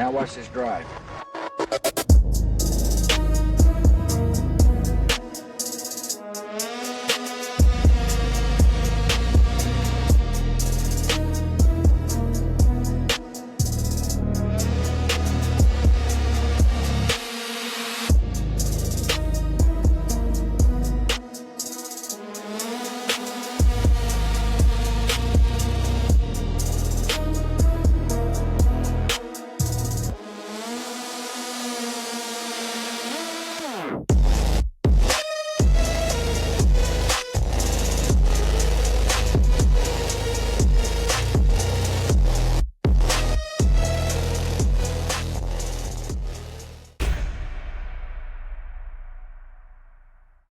Now watch this drive.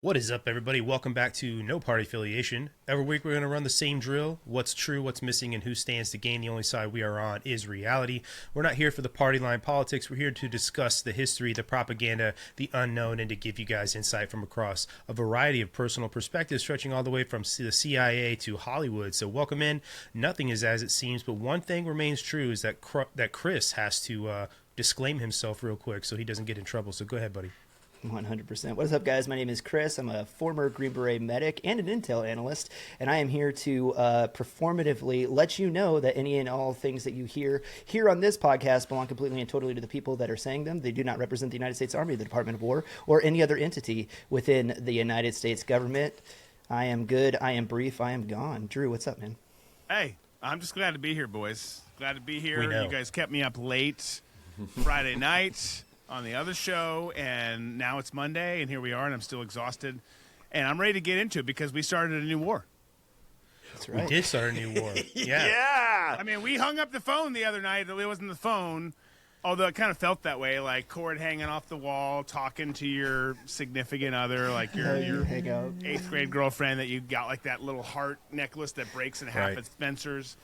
What is up, everybody? Welcome back to No Party Affiliation. Every week we're going to run the same drill. What's true, what's missing, and who stands to gain. The only side we are on is reality. We're not here for the party line politics. We're here to discuss the history, the propaganda, the unknown, and to give you guys insight from across a variety of personal perspectives, stretching all the way from the CIA to Hollywood. So welcome in. Nothing is as it seems, but one thing remains true is that Chris has to disclaim himself real quick so he doesn't get in trouble. So go ahead, buddy. 100%. What is up, guys? My name is Chris. I'm a former Green Beret medic and an intel analyst, and I am here to performatively let you know that any and all things that you hear here on this podcast belong completely and totally to the people that are saying them. They do not represent the United States Army, the Department of War, or any other entity within the United States government. I am good. I am brief. I am gone. Drew, what's up, man? Hey, I'm just glad to be here, boys. Glad to be here. We know. You guys kept me up late Friday night on the other show, and now it's Monday, and here we are, and I'm still exhausted, and I'm ready to get into it because we started a new war. That's right. We did start a new war. Yeah. I mean, we hung up the phone the other night. It wasn't the phone, although it kind of felt that way, like cord hanging off the wall, talking to your significant other, like your eighth grade girlfriend that you got like that little heart necklace that breaks in half at Spencer's.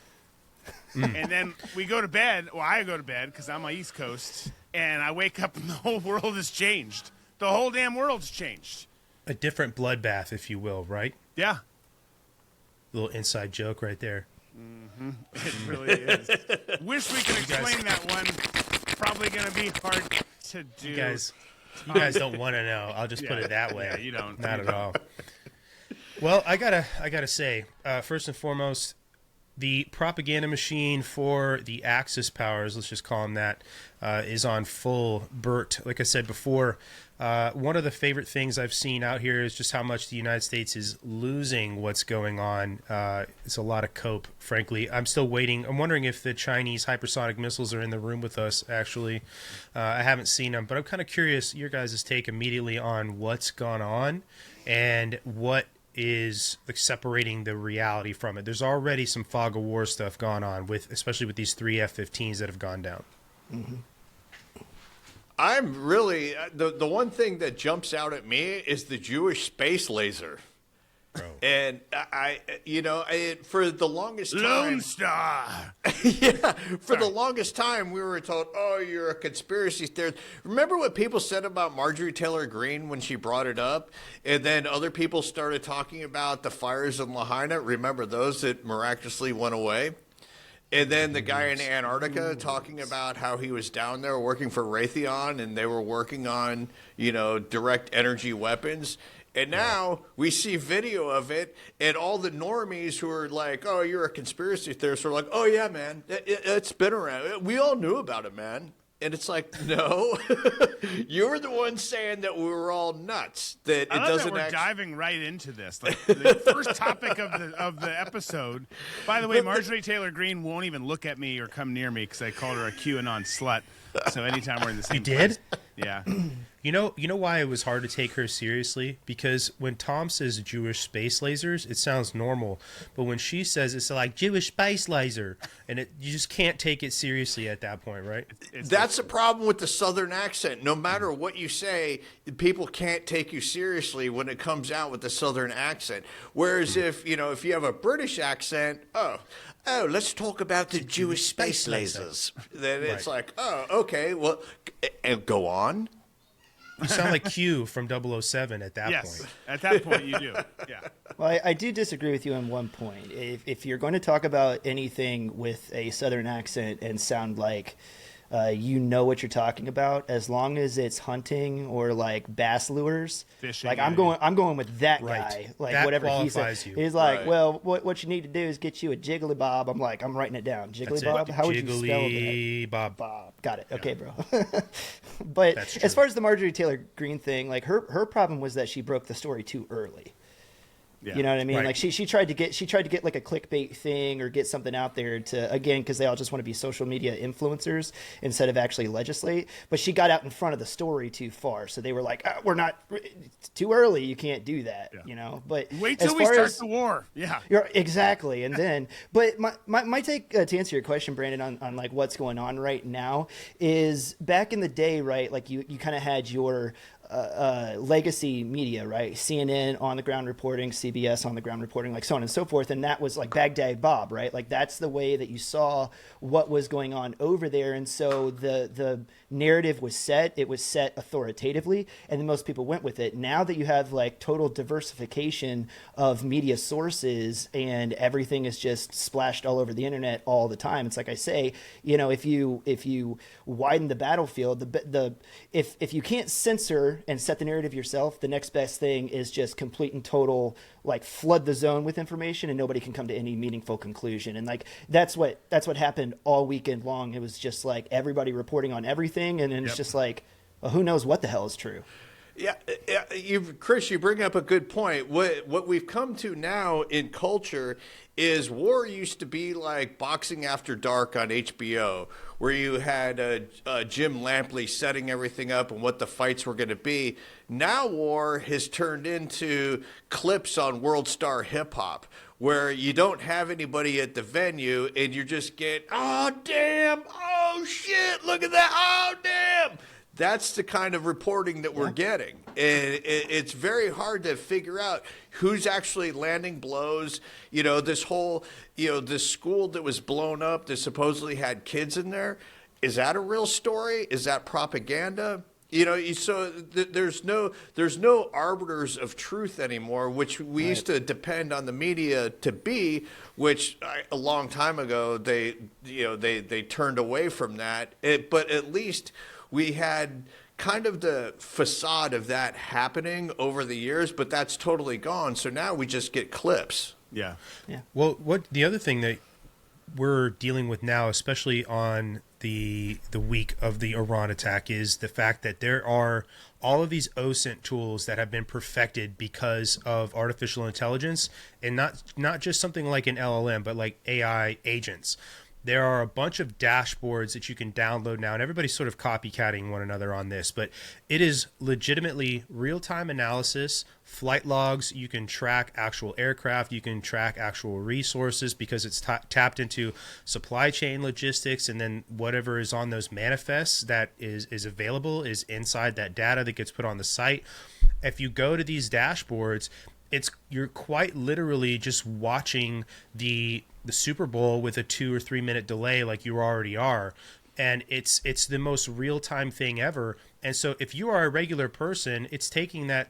And then we go to bed. Well, I go to bed because I'm on East Coast, and I wake up and the whole world has changed. The whole damn world's changed. A different bloodbath, if you will, right? Yeah. Little inside joke right there. Mm-hmm. It really is. Wish we could explain that one. Probably going to be hard to do. You guys don't want to know. I'll just put it that way. Yeah, you don't. Not at all. Well, I gotta say, first and foremost, the propaganda machine for the Axis powers, let's just call them that, is on full Bert. Like I said before, one of the favorite things I've seen out here is just how much the United States is losing what's going on. It's a lot of cope, frankly. I'm still waiting. I'm wondering if the Chinese hypersonic missiles are in the room with us, actually. I haven't seen them, but I'm kind of curious your guys' take immediately on what's gone on and what is like separating the reality from it. There's already some fog of war stuff going on, especially with these 3 F-15s that have gone down. Mm-hmm. I'm really the one thing that jumps out at me is the Jewish space laser. Bro. And for the longest time, Lone Star. the longest time we were told, "Oh, you're a conspiracy theorist." Remember what people said about Marjorie Taylor Greene when she brought it up, and then other people started talking about the fires in Lahaina. Remember those that miraculously went away? And then the guy in Antarctica talking about how he was down there working for Raytheon, and they were working on, direct energy weapons. And now we see video of it, and all the normies who are like, "Oh, you're a conspiracy theorist," are like, "Oh, yeah, man, it's been around. We all knew about it, man." And it's like, no, you're the one saying that we were all nuts. That I it love doesn't. That we're diving right into this. Like the first topic of the episode. By the way, Marjorie Taylor Greene won't even look at me or come near me because I called her a QAnon slut. So anytime we're in the same You did? place, yeah. You know why it was hard to take her seriously? Because when Tom says Jewish space lasers, it sounds normal. But when she says it's like Jewish space laser, and you just can't take it seriously at that point, right? That's the problem with the Southern accent. No matter what you say, people can't take you seriously when it comes out with the Southern accent. Whereas if you have a British accent, oh, let's talk about the Jewish space lasers. Then it's like, oh, okay, well, and go on. You sound like Q from 007 at that point. Yes, at that point you do. Yeah. Well, I do disagree with you on one point. If you're going to talk about anything with a Southern accent and sound like you know what you're talking about. As long as it's hunting or like bass lures, Fishing, like yeah, I'm going with that Right. guy. Like That whatever he qualifies said. you. He's like, Right. well, what you need to do is get you a jiggly bob. I'm like, I'm writing it down. Jiggly That's it. bob. How would you spell that? Jiggly Bob. Bob. Got it. Okay, bro. But That's as true. far as the Marjorie Taylor Greene thing, like her problem was that she broke the story too early. Yeah. You know what I mean? Right. Like she tried to get like a clickbait thing or get something out there to, again, because they all just want to be social media influencers instead of actually legislate. But she got out in front of the story too far, so they were like, "We're not, it's too early. You can't do that." Yeah. You know. But Wait as till we far start as- the war. Yeah. exactly. And then, but my take to answer your question, Brandon, on like what's going on right now is back in the day, right? Like you kind of had your legacy media, right? CNN on the ground reporting, CBS on the ground reporting, like so on and so forth. And that was like Baghdad Bob, right? Like that's the way that you saw what was going on over there. And so the narrative was set. It was set authoritatively, and then most people went with it. Now that you have like total diversification of media sources and everything is just splashed all over the internet all the time, it's like I say, you know, if you widen the battlefield, if you can't censor and set the narrative yourself, the next best thing is just complete and total, like flood the zone with information and nobody can come to any meaningful conclusion. And like that's what happened all weekend long. It was just like everybody reporting on everything, and then it's just like, well, who knows what the hell is true. Yeah, Chris, you bring up a good point. What we've come to now in culture is war used to be like Boxing After Dark on HBO, where you had Jim Lampley setting everything up and what the fights were going to be. Now war has turned into clips on World Star Hip Hop, where you don't have anybody at the venue and you're just getting, oh, damn, oh, shit, look at that, oh, damn. That's the kind of reporting that we're getting. And it's very hard to figure out who's actually landing blows. You know, this whole, this school that was blown up that supposedly had kids in there, is that a real story? Is that propaganda? You know, there's no arbiters of truth anymore, which we used to depend on the media to be, which a long time ago they turned away from that. But at least we had kind of the facade of that happening over the years, but that's totally gone. So now we just get clips. Yeah. Well, what the other thing that we're dealing with now, especially on the week of the Iran attack, is the fact that there are all of these OSINT tools that have been perfected because of artificial intelligence, and not just something like an LLM, but like AI agents. There are a bunch of dashboards that you can download now, and everybody's sort of copycatting one another on this, but it is legitimately real-time analysis, flight logs. You can track actual aircraft. You can track actual resources because it's tapped into supply chain logistics, and then whatever is on those manifests that is available is inside that data that gets put on the site. If you go to these dashboards, you're quite literally just watching the Super Bowl with a 2 or 3 minute delay like you already are. And it's the most real-time thing ever. And so if you are a regular person, it's taking the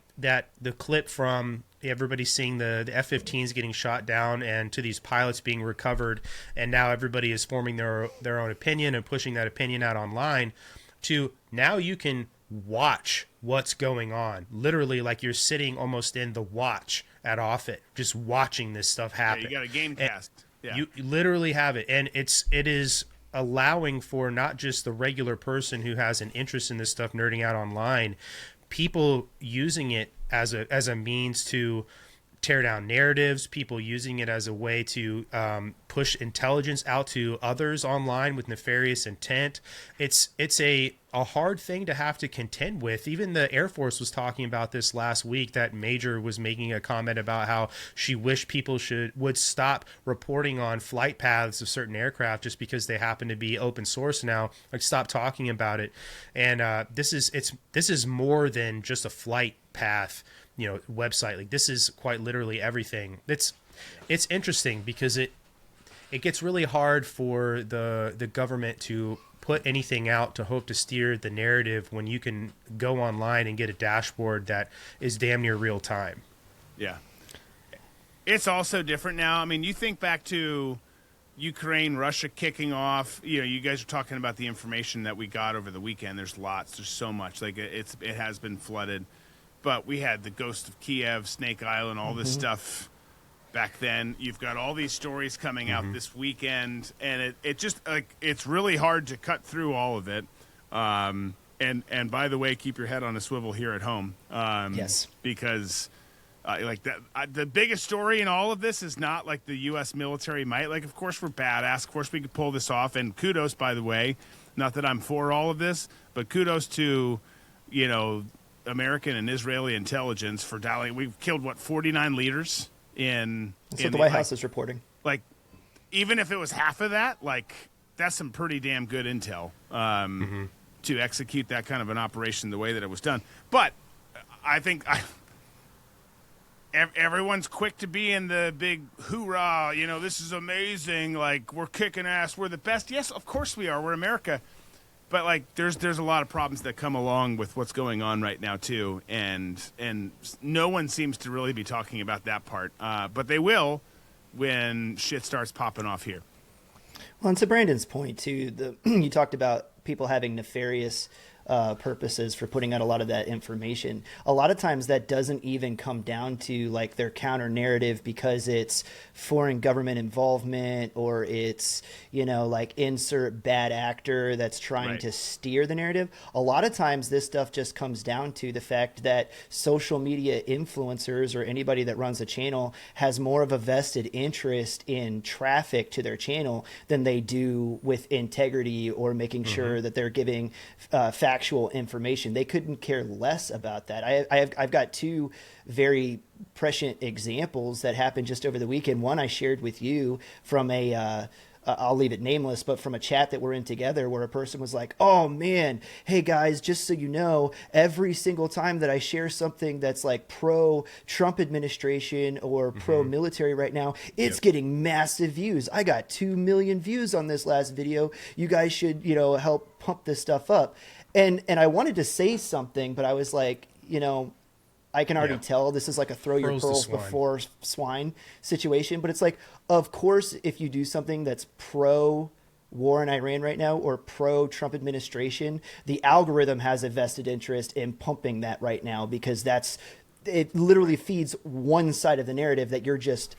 clip from everybody seeing the F-15s getting shot down and to these pilots being recovered, and now everybody is forming their own opinion and pushing that opinion out online, to now you can watch what's going on. Literally, like you're sitting almost in the watch at Offutt, just watching this stuff happen. Yeah, you got a game cast. Yeah. You literally have it, and it is allowing for not just the regular person who has an interest in this stuff nerding out online, people using it as a means to tear down narratives, people using it as a way to push intelligence out to others online with nefarious intent. It's a hard thing to have to contend with. Even the Air Force was talking about this last week. That Major was making a comment about how she wished people would stop reporting on flight paths of certain aircraft just because they happen to be open source now. Like, stop talking about it. And this is more than just a flight path, website. Like, this is quite literally everything. It's interesting because it gets really hard for the government to put anything out to hope to steer the narrative when you can go online and get a dashboard that is damn near real time. Yeah. It's also different now. I mean, you think back to Ukraine, Russia kicking off. You guys are talking about the information that we got over the weekend. There's lots. There's so much. Like it has been flooded. But we had the Ghost of Kiev, Snake Island, all this stuff back then. You've got all these stories coming out this weekend, and it just like it's really hard to cut through all of it. And by the way, keep your head on a swivel here at home. Yes, because. Like that, the biggest story in all of this is not like the U.S. military might. Like, of course, we're badass. Of course, we could pull this off. And kudos, by the way, not that I'm for all of this, but kudos to, American and Israeli intelligence for dialing. We've killed 49 leaders in. That's what the White House is reporting. Like, even if it was half of that, like that's some pretty damn good intel to execute that kind of an operation the way that it was done. But I think everyone's quick to be in the big hoorah, this is amazing, like we're kicking ass, we're the best. Yes, of course we are, we're America. But like there's a lot of problems that come along with what's going on right now too, and no one seems to really be talking about that part. But they will when shit starts popping off here. Well, and to Brandon's point too, you talked about people having nefarious purposes for putting out a lot of that information. A lot of times that doesn't even come down to like their counter narrative because it's foreign government involvement or it's, like insert bad actor that's trying to steer the narrative. A lot of times this stuff just comes down to the fact that social media influencers or anybody that runs a channel has more of a vested interest in traffic to their channel than they do with integrity or making sure that they're giving factual information. They couldn't care less about that. I've got two very prescient examples that happened just over the weekend. One I shared with you from I'll leave it nameless, but from a chat that we're in together where a person was like, oh man, hey guys, just so you know, every single time that I share something that's like pro-Trump administration or pro-military right now, it's getting massive views. I got 2 million views on this last video. You guys should, help pump this stuff up. And I wanted to say something, but I was like, I can already tell this is like a throw your pearls before swine situation. But it's like, of course, if you do something that's pro war in Iran right now or pro Trump administration, the algorithm has a vested interest in pumping that right now because it literally feeds one side of the narrative that you're just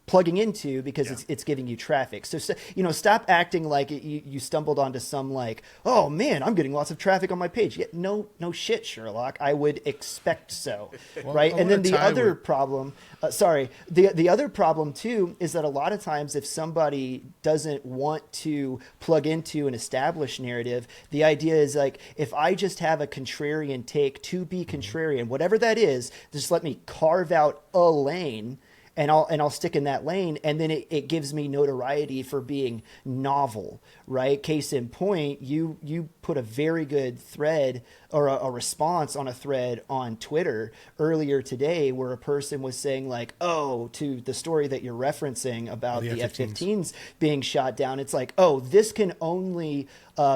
plugging into because it's giving you traffic. So stop acting like you stumbled onto some like, oh man, I'm getting lots of traffic on my page. Yeah, no shit, Sherlock. I would expect so, right? And then the other problem, the other problem too is that a lot of times if somebody doesn't want to plug into an established narrative, the idea is like, if I just have a contrarian take to be contrarian, whatever that is, just let me carve out a lane. And I'll stick in that lane, and then it gives me notoriety for being novel, right? Case in point, you put a very good thread or a response on a thread on Twitter earlier today where a person was saying like, oh, to the story that you're referencing about the F-15s being shot down. It's like, oh, this can only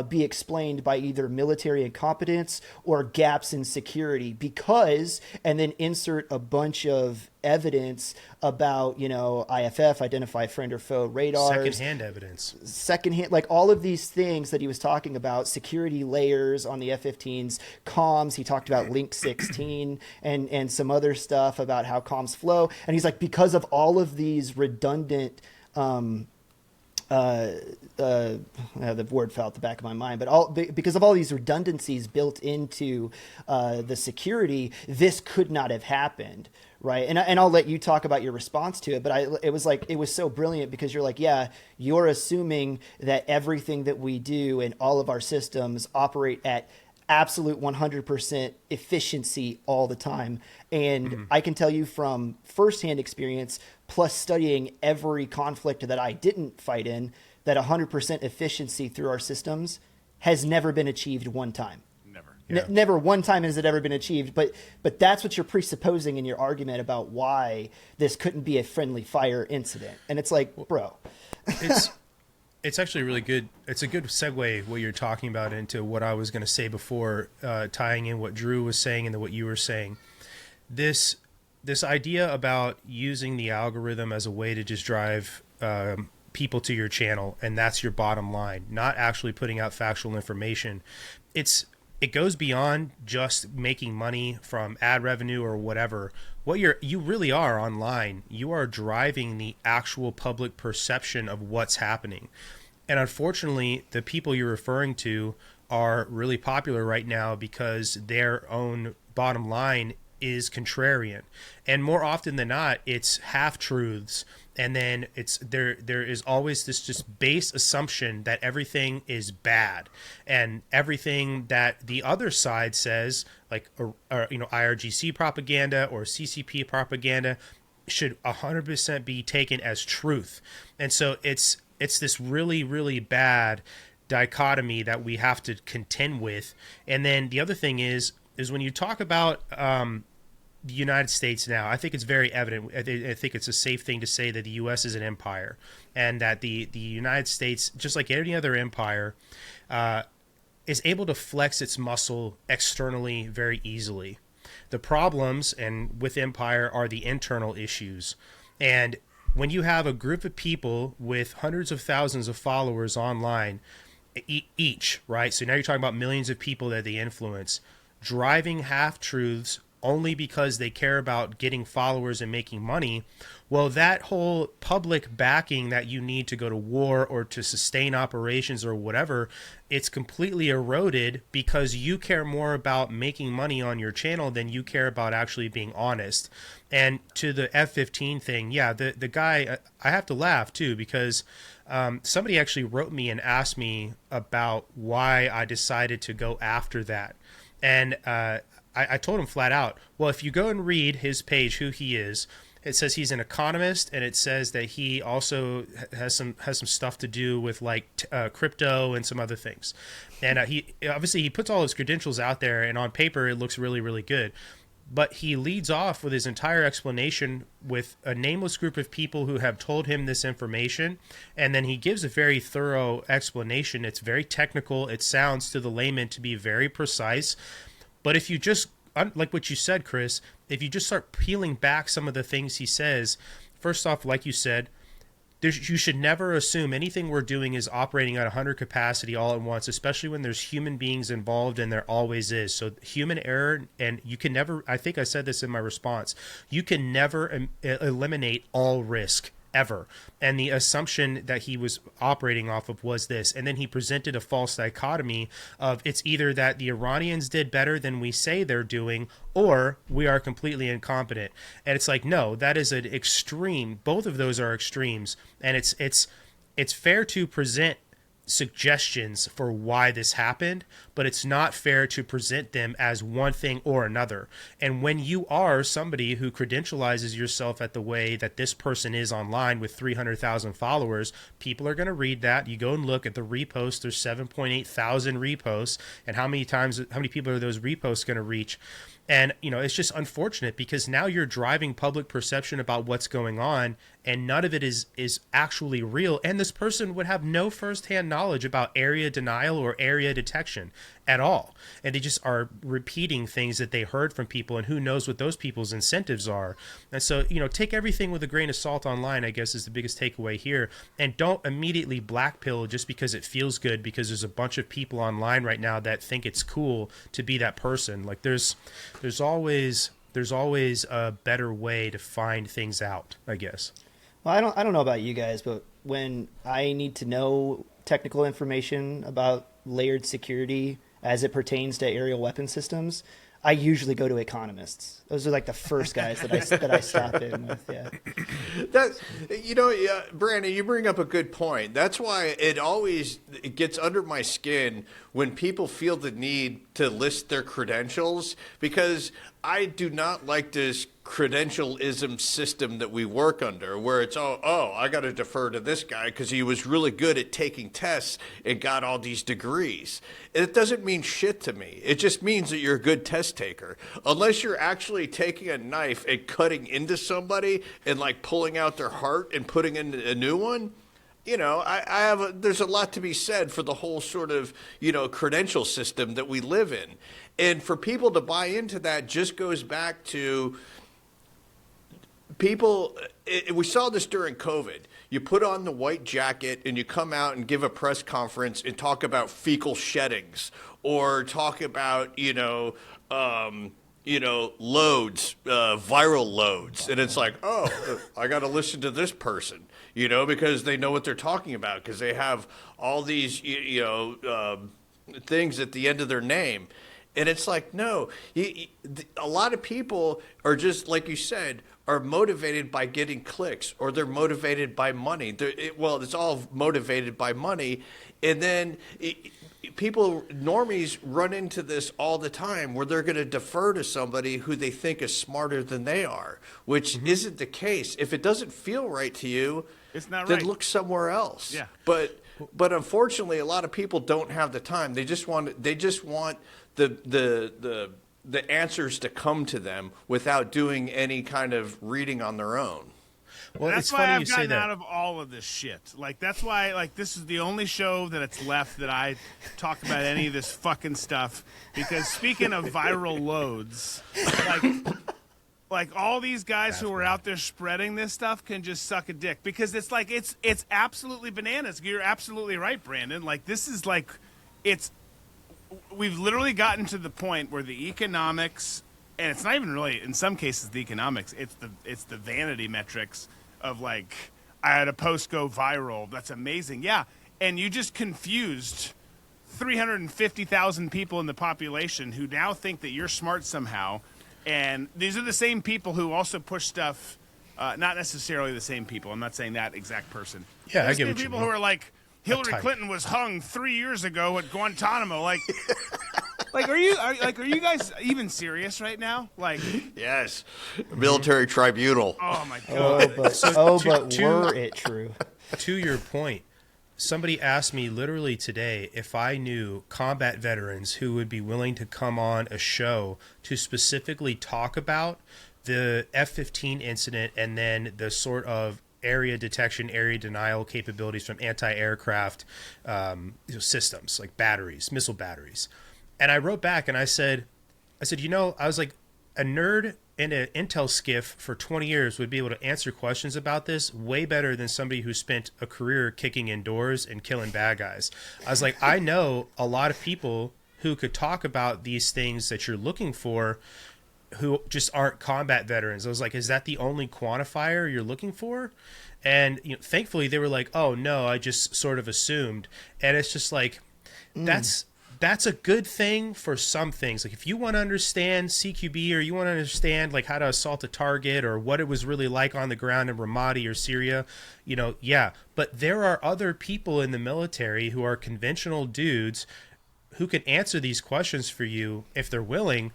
be explained by either military incompetence or gaps in security because, and then insert a bunch of evidence about, IFF, identify friend or foe radars. Secondhand evidence. Like all of these things that he was talking about, security layers on the F-15s, comms. He talked about Link 16 and some other stuff about how comms flow. And he's like, because of all of these redundant the word fell out the back of my mind, but because of all these redundancies built into the security, this could not have happened, right? And I'll let you talk about your response to it, but it was so brilliant because you're like, yeah, you're assuming that everything that we do and all of our systems operate at absolute 100% efficiency all the time. And I can tell you from firsthand experience, plus studying every conflict that I didn't fight in, that 100% efficiency through our systems has never been achieved one time. Never one time has it ever been achieved. But that's what you're presupposing in your argument about why this couldn't be a friendly fire incident. And it's like, bro. It's actually really good. It's a good segue what you're talking about into what I was going to say before, tying in what Drew was saying and what you were saying. This idea about using the algorithm as a way to just drive people to your channel, and that's your bottom line, not actually putting out factual information. It goes beyond just making money from ad revenue or whatever. What you really are online, you are driving the actual public perception of what's happening. And unfortunately, the people you're referring to are really popular right now because their own bottom line is contrarian. And more often than not, it's half-truths. And then there is always this just base assumption that everything is bad, and everything that the other side says, like IRGC propaganda or CCP propaganda, should 100% be taken as truth. And so it's this really, really bad dichotomy that we have to contend with. And then the other thing is when you talk about the United States now, I think it's very evident. I think it's a safe thing to say that the U.S. is an empire, and that the United States, just like any other empire, is able to flex its muscle externally very easily. The problems and with empire are the internal issues. And when you have a group of people with hundreds of thousands of followers online each, right? So now you're talking about millions of people that they influence, driving half-truths only because they care about getting followers and making money. Well, that whole public backing that you need to go to war or to sustain operations or whatever, it's completely eroded because you care more about making money on your channel than you care about actually being honest. And to the F-15 thing, yeah, the guy, I have to laugh too, because somebody actually wrote me and asked me about why I decided to go after that. And I told him flat out, well, if you go and read his page, who he is, it says he's an economist, and it says that he also has some stuff to do with like crypto and some other things. And he puts all his credentials out there, and on paper it looks really, really good. But he leads off with his entire explanation with a nameless group of people who have told him this information, and then he gives a very thorough explanation. It's very technical. It sounds to the layman to be very precise. But if you just, like what you said, Chris, if you just start peeling back some of the things he says, first off, like you said, you should never assume anything we're doing is operating at 100 capacity all at once, especially when there's human beings involved, and there always is. So human error, and you can never, I think I said this in my response, you can never eliminate all risk. Ever. And the assumption that he was operating off of was this. And then he presented a false dichotomy of it's either that the Iranians did better than we say they're doing, or we are completely incompetent. And it's like, no, that is an extreme. Both of those are extremes. And it's fair to present suggestions for why this happened, but it's not fair to present them as one thing or another. And when you are somebody who credentializes yourself at the way that this person is online with 300,000 followers, people are going to read that. You go and look at the reposts. There's 7.8 thousand reposts, and how many people are those reposts going to reach? And, it's just unfortunate because now you're driving public perception about what's going on, and none of it is actually real. And this person would have no firsthand knowledge about area denial or area detection at all. And they just are repeating things that they heard from people, and who knows what those people's incentives are. And so, take everything with a grain of salt online, I guess, is the biggest takeaway here. And don't immediately blackpill just because it feels good, because there's a bunch of people online right now that think it's cool to be that person. Like there's always a better way to find things out, I guess. Well, I don't know about you guys, but when I need to know technical information about layered security as it pertains to aerial weapon systems, I usually go to economists. Those are like the first guys that I stop in with. Yeah. That's, Brandon, you bring up a good point. That's why it gets under my skin when people feel the need to list their credentials, because I do not like this credentialism system that we work under, where it's, I got to defer to this guy because he was really good at taking tests and got all these degrees. It doesn't mean shit to me. It just means that you're a good test taker. Unless you're actually taking a knife and cutting into somebody and like pulling out their heart and putting in a new one, there's a lot to be said for the whole sort of, credential system that we live in. And for people to buy into that just goes back to people, we saw this during COVID. You put on the white jacket and you come out and give a press conference and talk about fecal sheddings or talk about, loads, viral loads. And it's like, oh, I got to listen to this person, because they know what they're talking about because they have all these, things at the end of their name. And it's like, no, a lot of people are just, like you said, are motivated by getting clicks or they're motivated by money. It's all motivated by money. And then normies run into this all the time where they're going to defer to somebody who they think is smarter than they are, which isn't the case. If it doesn't feel right to you, it's not then right. Look somewhere else. Yeah. But unfortunately, a lot of people don't have the time. They just want the answers to come to them without doing any kind of reading on their own. Well, that's it's why funny I've you say gotten that. out of all of this shit. Like, that's why, like, this is the only show that it's left that I talk about any of this fucking stuff. Because speaking of viral loads, like all these guys who are out there spreading this stuff can just suck a dick. Because it's like, it's absolutely bananas. You're absolutely right, Brandon. Like, this is like, we've literally gotten to the point where the economics, and it's not even really, in some cases, the economics, it's the vanity metrics of like, I had a post go viral. That's amazing. Yeah. And you just confused 350,000 people in the population who now think that you're smart somehow. And these are the same people who also push stuff, not necessarily the same people. I'm not saying that exact person. Yeah, There's I get the what you people mean. who are like, Hillary type. Clinton was hung 3 years ago at Guantanamo. Like, are you guys even serious right now? Like, Yes, military tribunal. oh my god. Were it true? To your point, somebody asked me literally today if I knew combat veterans who would be willing to come on a show to specifically talk about the F-15 incident and then the sort of area detection, area denial capabilities from anti-aircraft systems like batteries, missile batteries. And I wrote back and I said, I was like, a nerd in an Intel skiff for 20 years would be able to answer questions about this way better than somebody who spent a career kicking in doors and killing bad guys. I was like, I know a lot of people who could talk about these things that you're looking for who just aren't combat veterans. I was like, is that the only quantifier you're looking for? And thankfully they were like, oh no, I just sort of assumed. And it's just like, that's a good thing for some things. Like if you want to understand CQB or you want to understand like how to assault a target or what it was really like on the ground in Ramadi or Syria, yeah. But there are other people in the military who are conventional dudes who can answer these questions for you if they're willing.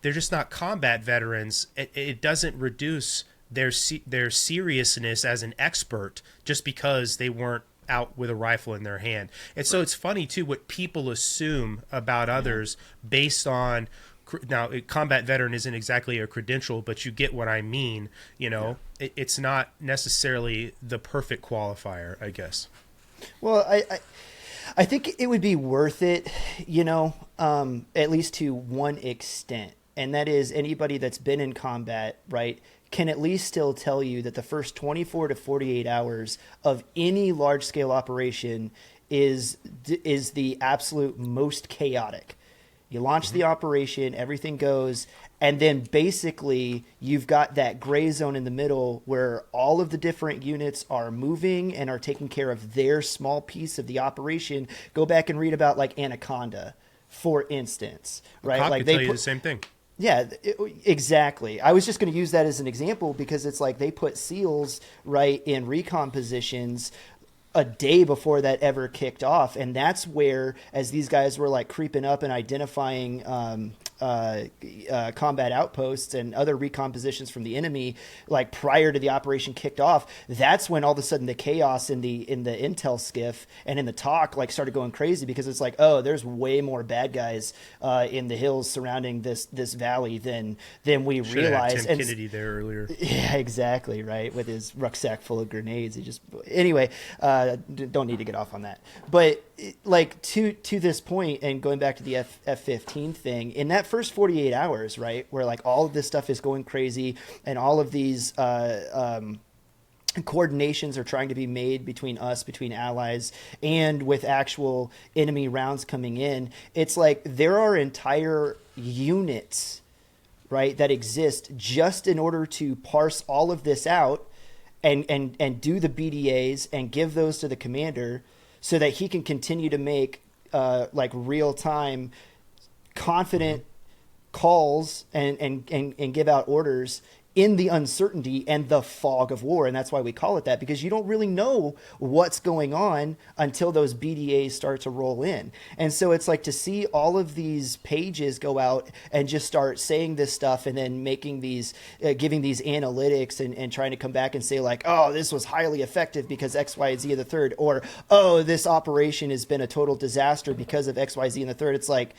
They're just not combat veterans. It doesn't reduce their seriousness as an expert just because they weren't out with a rifle in their hand. And so it's funny too what people assume about others based on, now combat veteran isn't exactly a credential, but you get what I mean. It's not necessarily the perfect qualifier, I guess. Well, I think it would be worth it, at least to one extent. And that is anybody that's been in combat, right, can at least still tell you that the first 24 to 48 hours of any large-scale operation is the absolute most chaotic. You launch the operation, everything goes, and then basically you've got that gray zone in the middle where all of the different units are moving and are taking care of their small piece of the operation. Go back and read about like Anaconda, for instance, right? Cop like could they tell you put, the same thing. Yeah, exactly. I was just going to use that as an example because it's like they put SEALs right in recon positions a day before that ever kicked off. And that's where, as these guys were like creeping up and identifying combat outposts and other recon positions from the enemy, like prior to the operation kicked off, that's when all of a sudden the chaos in the intel skiff and in the talk like started going crazy because it's like, oh, there's way more bad guys in the hills surrounding this valley than we Should have realized. had Tim Kennedy there earlier. Yeah, exactly, right, with his rucksack full of grenades. He just anyway, don't need to get off on that. But like to this point, and going back to the F-15 thing, in that first 48 hours, right, where like all of this stuff is going crazy and all of these coordinations are trying to be made between allies, and with actual enemy rounds coming in, it's like there are entire units, right, that exist just in order to parse all of this out and do the BDAs and give those to the commander so that he can continue to make like real time confident calls and give out orders in the uncertainty and the fog of war. And that's why we call it that, because you don't really know what's going on until those BDAs start to roll in. And so it's like to see all of these pages go out and just start saying this stuff and then making these, giving these analytics and trying to come back and say like, oh, this was highly effective because X, Y, Z and the third, or, oh, this operation has been a total disaster because of X, Y, Z and the third. It's like,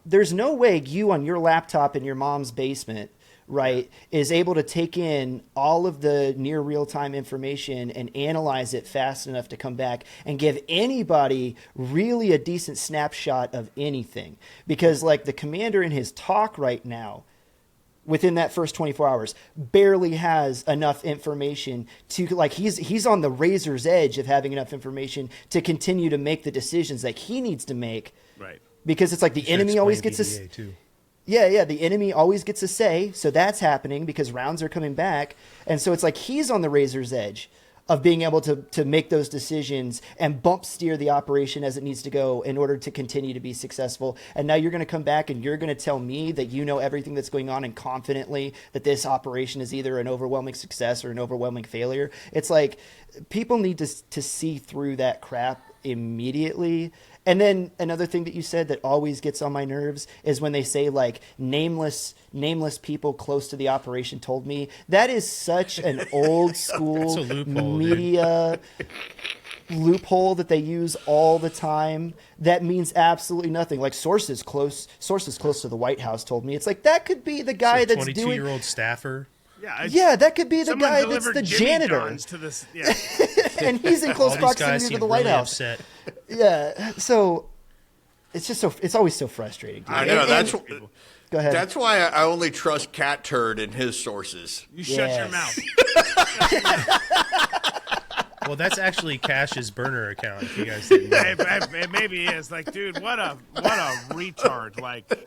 there's no way you on your laptop in your mom's basement, right, is able to take in all of the near real-time information and analyze it fast enough to come back and give anybody really a decent snapshot of anything. Because like the commander in his talk right now, within that first 24 hours, barely has enough information to, like, he's on the razor's edge of having enough information to continue to make the decisions that he needs to make. Right. Because it's like the enemy always gets a too. Yeah, the enemy always gets a say, so that's happening because rounds are coming back, and so it's like he's on the razor's edge of being able to make those decisions and bump steer the operation as it needs to go in order to continue to be successful. And now you're going to come back and you're going to tell me that you know everything that's going on and confidently that this operation is either an overwhelming success or an overwhelming failure. It's like people need to see through that crap immediately. And then another thing that you said that always gets on my nerves is when they say like nameless people close to the operation told me. That is such an old school media loophole that they use all the time. That means absolutely nothing. Like sources close to the White House told me. It's like that could be the guy that's doing 22-year-old staffer. Yeah, that could be the guy that's the Jimmy janitor. John's to this, yeah. And he's in close proximity to the White House. Upset. Yeah, so it's just it's always so frustrating. Dude. I know, Go ahead. That's why I only trust Cat Turd and his sources. You shut your mouth. Well, that's actually Cash's burner account, if you guys didn't know. It maybe is. Like, dude, what a retard. Like,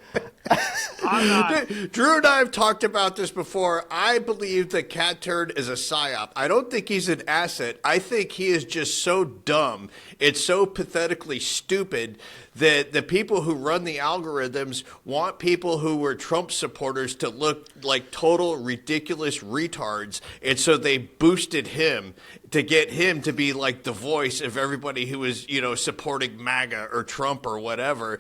I'm not. Drew and I have talked about this before. I believe that Cat Turd is a psyop. I don't think he's an asset. I think he is just so dumb. It's so pathetically stupid that the people who run the algorithms want people who were Trump supporters to look like total ridiculous retards. And so they boosted him to get him to be like the voice of everybody who is, supporting MAGA or Trump or whatever.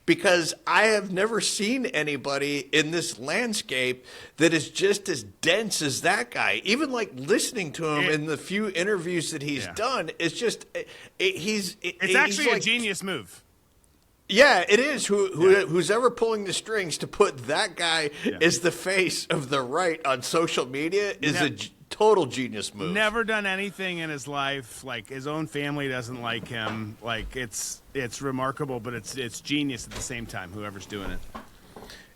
Because I have never seen anybody in this landscape that is just as dense as that guy. Even like listening to him in the few interviews that he's done, it's just It's actually a genius move. Yeah, it is. Who's ever pulling the strings to put that guy as the face of the right on social media is a total genius move. Never done anything in his life. Like his own family doesn't like him. Like it's remarkable, but it's genius at the same time. Whoever's doing it.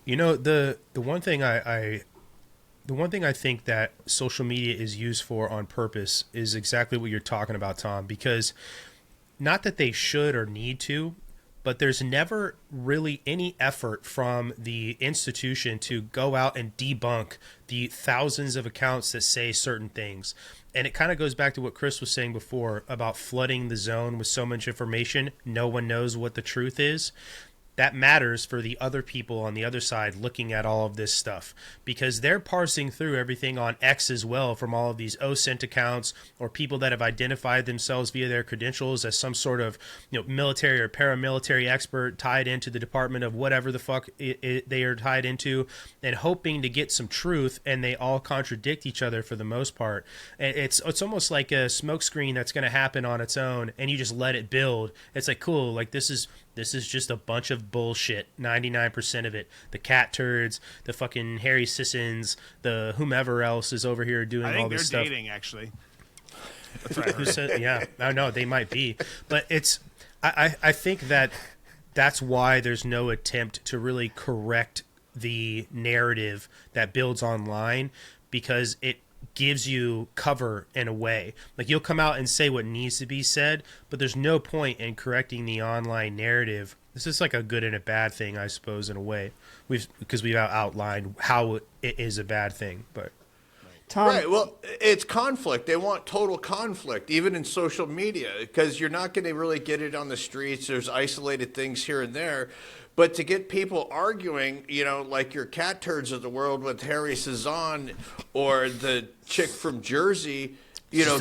The one thing I think that social media is used for on purpose is exactly what you're talking about, Tom. Because not that they should or need to, but there's never really any effort from the institution to go out and debunk the thousands of accounts that say certain things. And it kind of goes back to what Chris was saying before about flooding the zone with so much information. No one knows what the truth is. That matters for the other people on the other side looking at all of this stuff, because they're parsing through everything on X as well from all of these OSINT accounts or people that have identified themselves via their credentials as some sort of military or paramilitary expert tied into the department of whatever the fuck they are tied into, and hoping to get some truth, and they all contradict each other for the most part. It's almost like a smokescreen that's going to happen on its own, and you just let it build. It's like, cool, like this is just a bunch of bullshit, 99% of it. The Cat Turds, the fucking Harry Sissons, the whomever else is over here doing all this stuff. I think they're dating, actually. Who said? Yeah, I know they might be, but it's. I think that's why there's no attempt to really correct the narrative that builds online, because it gives you cover in a way. Like, you'll come out and say what needs to be said, but there's no point in correcting the online narrative. This is like a good and a bad thing, I suppose, in a way. Because we've outlined how it is a bad thing, but. Tom, right. Well, it's conflict. They want total conflict, even in social media, because you're not going to really get it on the streets. There's isolated things here and there. But to get people arguing, like your cat turds of the world with Harry Cezanne or the chick from Jersey,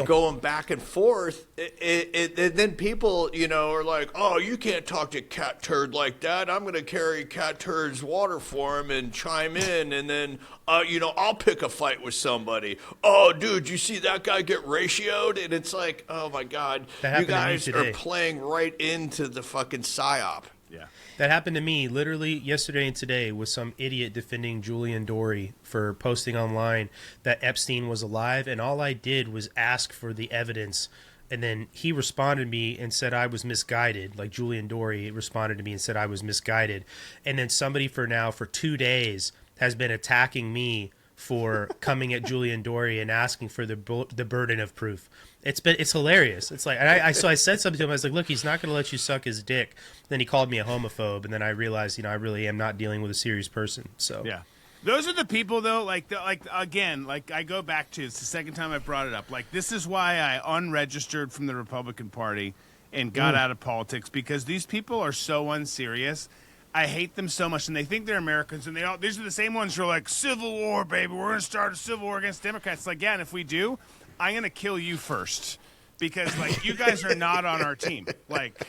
going back and forth, then people, are like, oh, you can't talk to cat turd like that. I'm going to carry cat turd's water for him and chime in, and then, I'll pick a fight with somebody. Oh, dude, you see that guy get ratioed? And it's like, oh, my God, you guys are playing right into the fucking psyop. Yeah. That happened to me literally yesterday and today with some idiot defending Julian Dory for posting online that Epstein was alive, and all I did was ask for the evidence, and then he responded to me and said I was misguided. Like, Julian Dory responded to me and said I was misguided, and then somebody for 2 days has been attacking me for coming at Julian Dory and asking for the burden of proof. It's hilarious. It's like, so I said something to him. I was like, look, he's not going to let you suck his dick. Then he called me a homophobe, and then I realized, I really am not dealing with a serious person. So yeah, those are the people though. Again, I go back to, it's the second time I brought it up. Like, this is why I unregistered from the Republican Party and got out of politics, because these people are so unserious. I hate them so much, and they think they're Americans, and these are the same ones who are like, Civil War, baby, we're going to start a civil war against Democrats. Like, yeah, and if we do, I'm going to kill you first, because, you guys are not on our team. Like,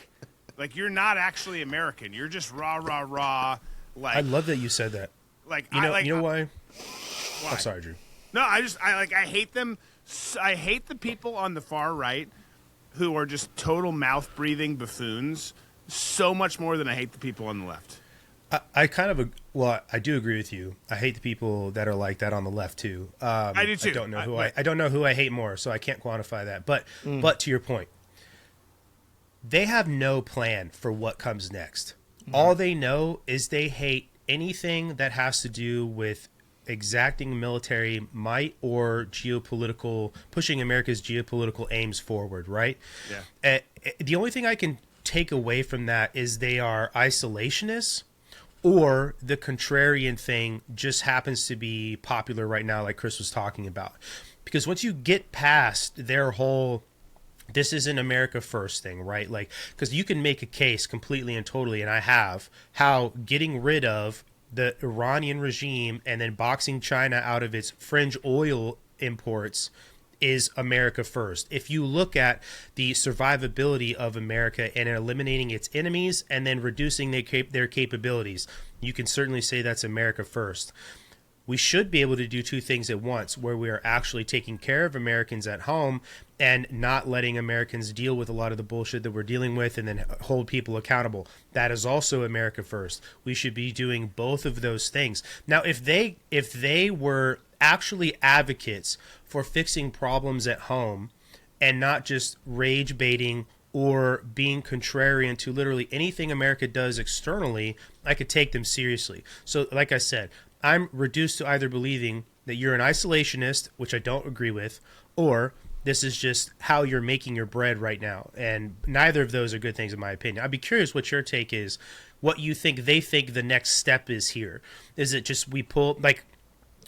you're not actually American. You're just rah, rah, rah. Like, I love that you said that. You know why? Why? I'm sorry, Drew. No, I hate them. I hate the people on the far right who are just total mouth-breathing buffoons so much more than I hate the people on the left. I do agree with you. I hate the people that are like that on the left too. I do too. I don't know who I hate more, so I can't quantify that. But to your point, they have no plan for what comes next. All they know is they hate anything that has to do with exacting military might or pushing America's geopolitical aims forward, right? Yeah. The only thing I can take away from that is they are isolationists, or the contrarian thing just happens to be popular right now, like Chris was talking about. Because once you get past their whole this isn't America first thing, right? Like, because you can make a case completely and totally, and I have, how getting rid of the Iranian regime and then boxing China out of its fringe oil imports is America first. If you look at the survivability of America and eliminating its enemies and then reducing their capabilities, you can certainly say that's America first. We should be able to do two things at once, where we are actually taking care of Americans at home and not letting Americans deal with a lot of the bullshit that we're dealing with, and then hold people accountable. That is also America first. We should be doing both of those things. Now, if they were actually advocates for fixing problems at home and not just rage baiting or being contrarian to literally anything America does externally, I could take them seriously. So like I said, I'm reduced to either believing that you're an isolationist, which I don't agree with, or this is just how you're making your bread right now. And neither of those are good things in my opinion. I'd be curious what your take is, what you think they think the next step is here. Is it just we pull, like,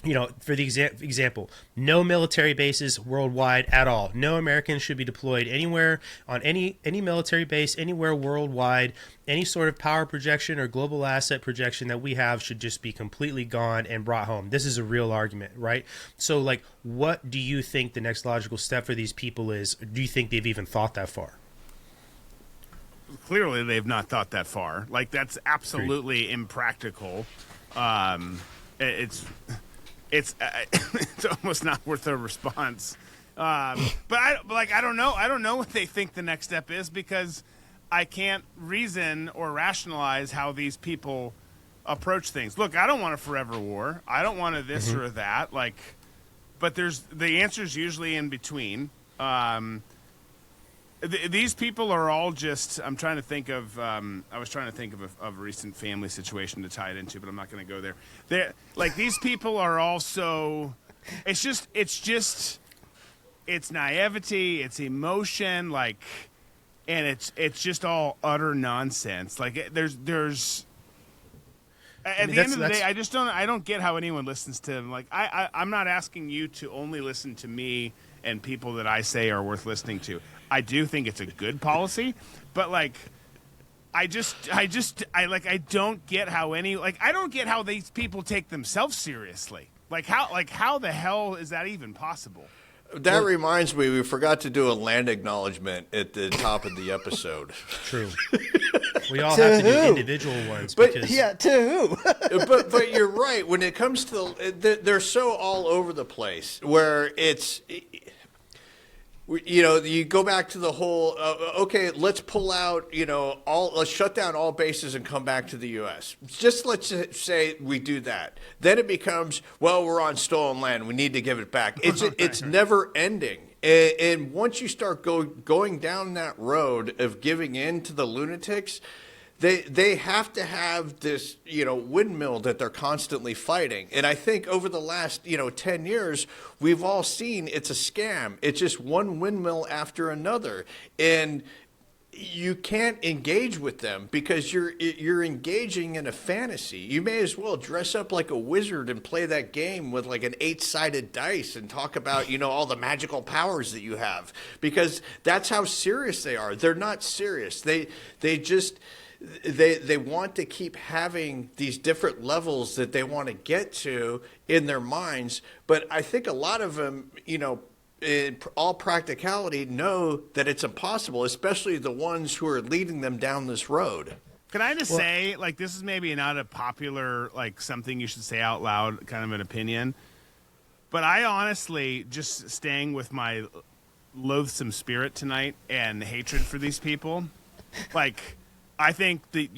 you know, for the example, no military bases worldwide at all. No Americans should be deployed anywhere on any military base anywhere worldwide. Any sort of power projection or global asset projection that we have should just be completely gone and brought home. This is a real argument, right? So, like, what do you think the next logical step for these people is? Do you think they've even thought that far? Clearly, they've not thought that far. Like, that's absolutely impractical. It's almost not worth a response. But I don't know. I don't know what they think the next step is, because I can't reason or rationalize how these people approach things. Look, I don't want a forever war. I don't want a this or that. Like, but there's the answer's usually in between. These people are all just. I'm trying to think of. I was trying to think of a recent family situation to tie it into, but I'm not going to go there. They're like these people are also. It's just. It's naivety. It's emotion. Like, and it's just all utter nonsense. Like there's. At the end of the day, I don't get how anyone listens to them. Like I'm not asking you to only listen to me and people that I say are worth listening to. I do think it's a good policy, but like, I don't get how I don't get how these people take themselves seriously. How the hell is that even possible? That reminds me, we forgot to do a land acknowledgement at the top of the episode. True. We all have to do individual ones. To who? but you're right. When it comes to they're so all over the place. Where it's, you go back to the whole. Okay, let's pull out. Let's shut down all bases and come back to the U.S. Just let's say we do that. Then it becomes, well, we're on stolen land. We need to give it back. It's never ending. And once you start going down that road of giving in to the lunatics, they have to have this, windmill that they're constantly fighting. And I think over the last, 10 years, we've all seen it's a scam. It's just one windmill after another. And you can't engage with them because you're engaging in a fantasy. You may as well dress up like a wizard and play that game with like an 8-sided dice and talk about, all the magical powers that you have, because that's how serious they are. They're not serious. They want to keep having these different levels that they want to get to in their minds. But I think a lot of them, in all practicality, know that it's impossible, especially the ones who are leading them down this road. Can I just say, this is maybe not a popular, something you should say out loud, kind of an opinion, but I honestly, just staying with my loathsome spirit tonight and hatred for these people, I think that,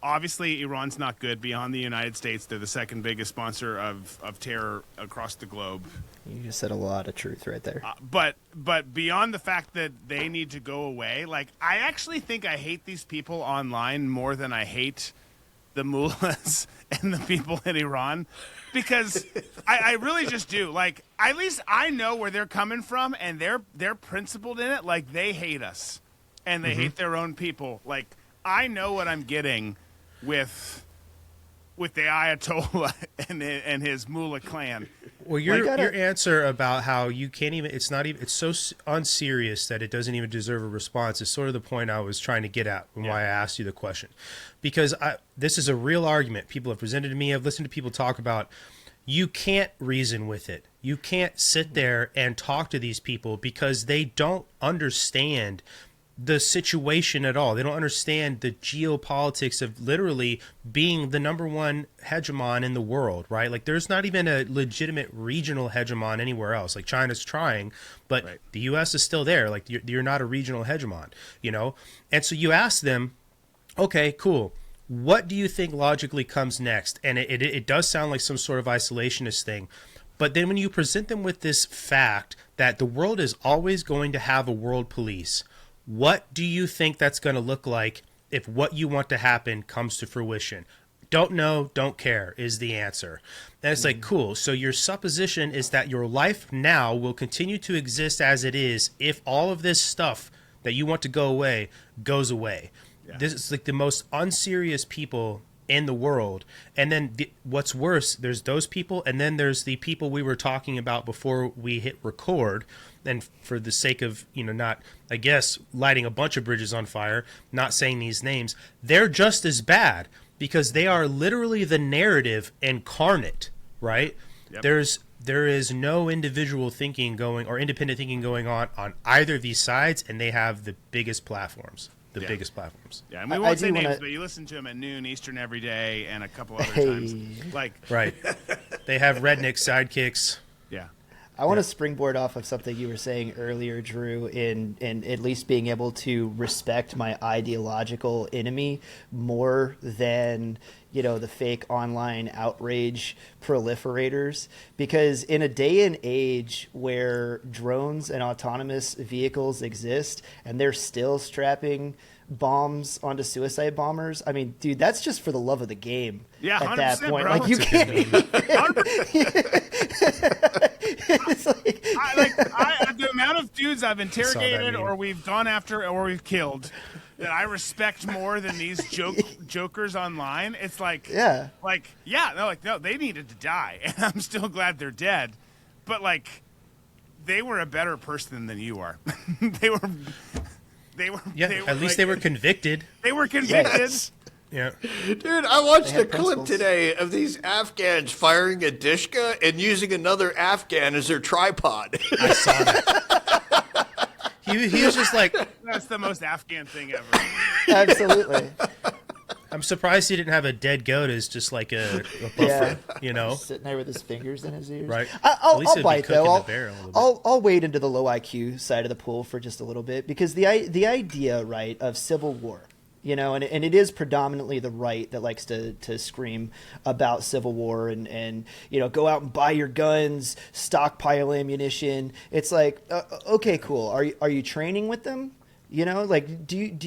obviously Iran's not good. Beyond the United States, they're the second biggest sponsor of terror across the globe. You just said a lot of truth right there. But beyond the fact that they need to go away, I actually think I hate these people online more than I hate the mullahs and the people in Iran, because I really just do. At least I know where they're coming from, and they're principled in it. They hate us, and they hate their own people. I know what I'm getting with the Ayatollah and his mullah clan. Well, your answer about how you can't even, it's so unserious that it doesn't even deserve a response is sort of the point I was trying to get at and why I asked you the question. Because this is a real argument people have presented to me. I've listened to people talk about, you can't reason with it. You can't sit there and talk to these people because they don't understand the situation at all. They don't understand the geopolitics of literally being the number one hegemon in the world, right? There's not even a legitimate regional hegemon anywhere else. China's trying, but the U.S. is still there. You're not a regional hegemon, And so you ask them, okay, cool. What do you think logically comes next? And it does sound like some sort of isolationist thing. But then when you present them with this fact that the world is always going to have a world police, what do you think that's going to look like if what you want to happen comes to fruition? Don't know, don't care is the answer. And it's cool. So your supposition is that your life now will continue to exist as it is if all of this stuff that you want to go away goes away. Yeah. This is the most unserious people in the world. And then what's worse, there's those people, and then there's the people we were talking about before we hit record. And for the sake of, not, I guess, lighting a bunch of bridges on fire, not saying these names, they're just as bad because they are literally the narrative incarnate, right? Yep. There is no individual thinking going or independent thinking going on either of these sides, and they have the biggest platforms. Biggest platforms. Yeah, and we won't say names, but you listen to them at noon Eastern every day and a couple other times. Right. They have redneck sidekicks. Yeah. I want to springboard off of something you were saying earlier, Drew, in at least being able to respect my ideological enemy more than, the fake online outrage proliferators. Because in a day and age where drones and autonomous vehicles exist and they're still strapping bombs onto suicide bombers, I mean, dude, that's just for the love of the game. Yeah, at that point, bro. like you can't. It's like, the amount of dudes I've interrogated or we've gone after or we've killed that I respect more than these jokers online. It's like, no, they needed to die, and I'm still glad they're dead. But they were a better person than you are. They were. At least they were convicted. They were convicted. Yes. Yeah. Dude, I watched a clip principles. today of these Afghans firing a dishka and using another Afghan as their tripod. I saw that. He was just like, That's the most Afghan thing ever. absolutely. I'm surprised he didn't have a dead goat as just like a buffer, Sitting there with his fingers in his ears. Right. I'll At least it'd be bite cooking though. the bear a little bit. I'll wade into the low IQ side of the pool for just a little bit, because the idea, right, of civil war, and it is predominantly the right that likes to scream about civil war and go out and buy your guns, stockpile ammunition. It's like, okay, cool. Are you training with them? Do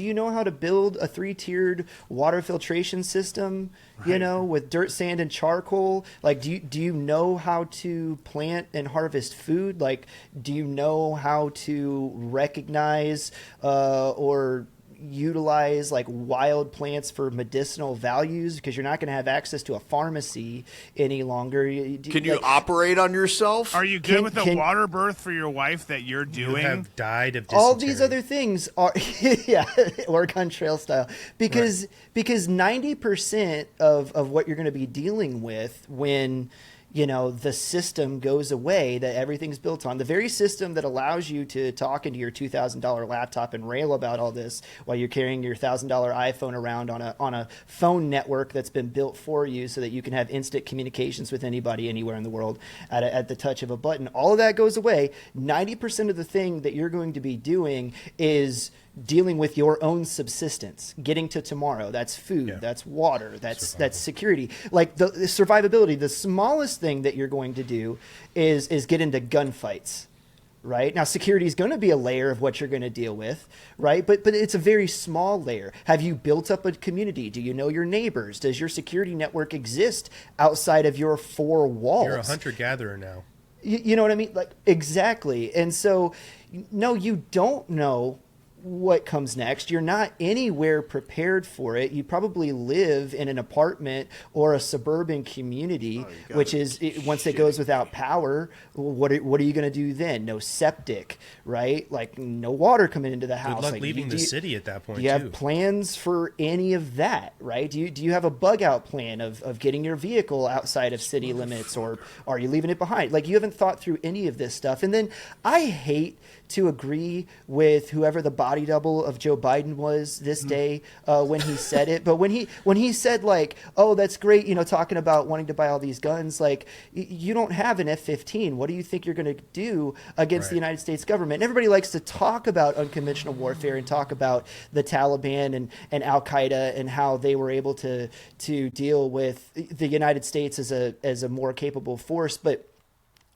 you know how to build a 3-tiered water filtration system, Right. with dirt, sand, and charcoal? Do you know how to plant and harvest food? Do you know how to recognize or utilize wild plants for medicinal values? Because you're not going to have access to a pharmacy any longer. Can you operate on yourself? Are you good with the water birth for your wife that you're You doing? have died of dysentery. All these other things are Oregon Trail style, because 90% of what you're going to be dealing with when the system goes away that everything's built on, the very system that allows you to talk into your $2,000 laptop and rail about all this while you're carrying your $1,000 iPhone around on a phone network that's been built for you so that you can have instant communications with anybody anywhere in the world at the touch of a button. All of that goes away. 90% of the thing that you're going to be doing is dealing with your own subsistence, getting to tomorrow. That's food, that's water, that's security. The survivability, the smallest thing that you're going to do is get into gunfights. Right? Now, security is going to be a layer of what you're going to deal with, right? But it's a very small layer. Have you built up a community? Do you know your neighbors? Does your security network exist outside of your 4 walls? You're a hunter-gatherer now. You know what I mean? Exactly. And so, no, you don't know what comes next. You're not anywhere prepared for it. You probably live in an apartment or a suburban community, which is once it goes without power, what are you going to do then? No septic, right? No water coming into the house. Good luck leaving the city at that point. Do you have plans for any of that, right? Do you have a bug out plan of getting your vehicle outside of city limits, or are you leaving it behind? You haven't thought through any of this stuff. And then I hate to agree with whoever the body double of Joe Biden was this day when he said it. But when he said oh, that's great, talking about wanting to buy all these guns, you don't have an F-15. What do you think you're going to do against the United States government? And everybody likes to talk about unconventional warfare and talk about the Taliban and Al Qaeda and how they were able to deal with the United States as a more capable force. But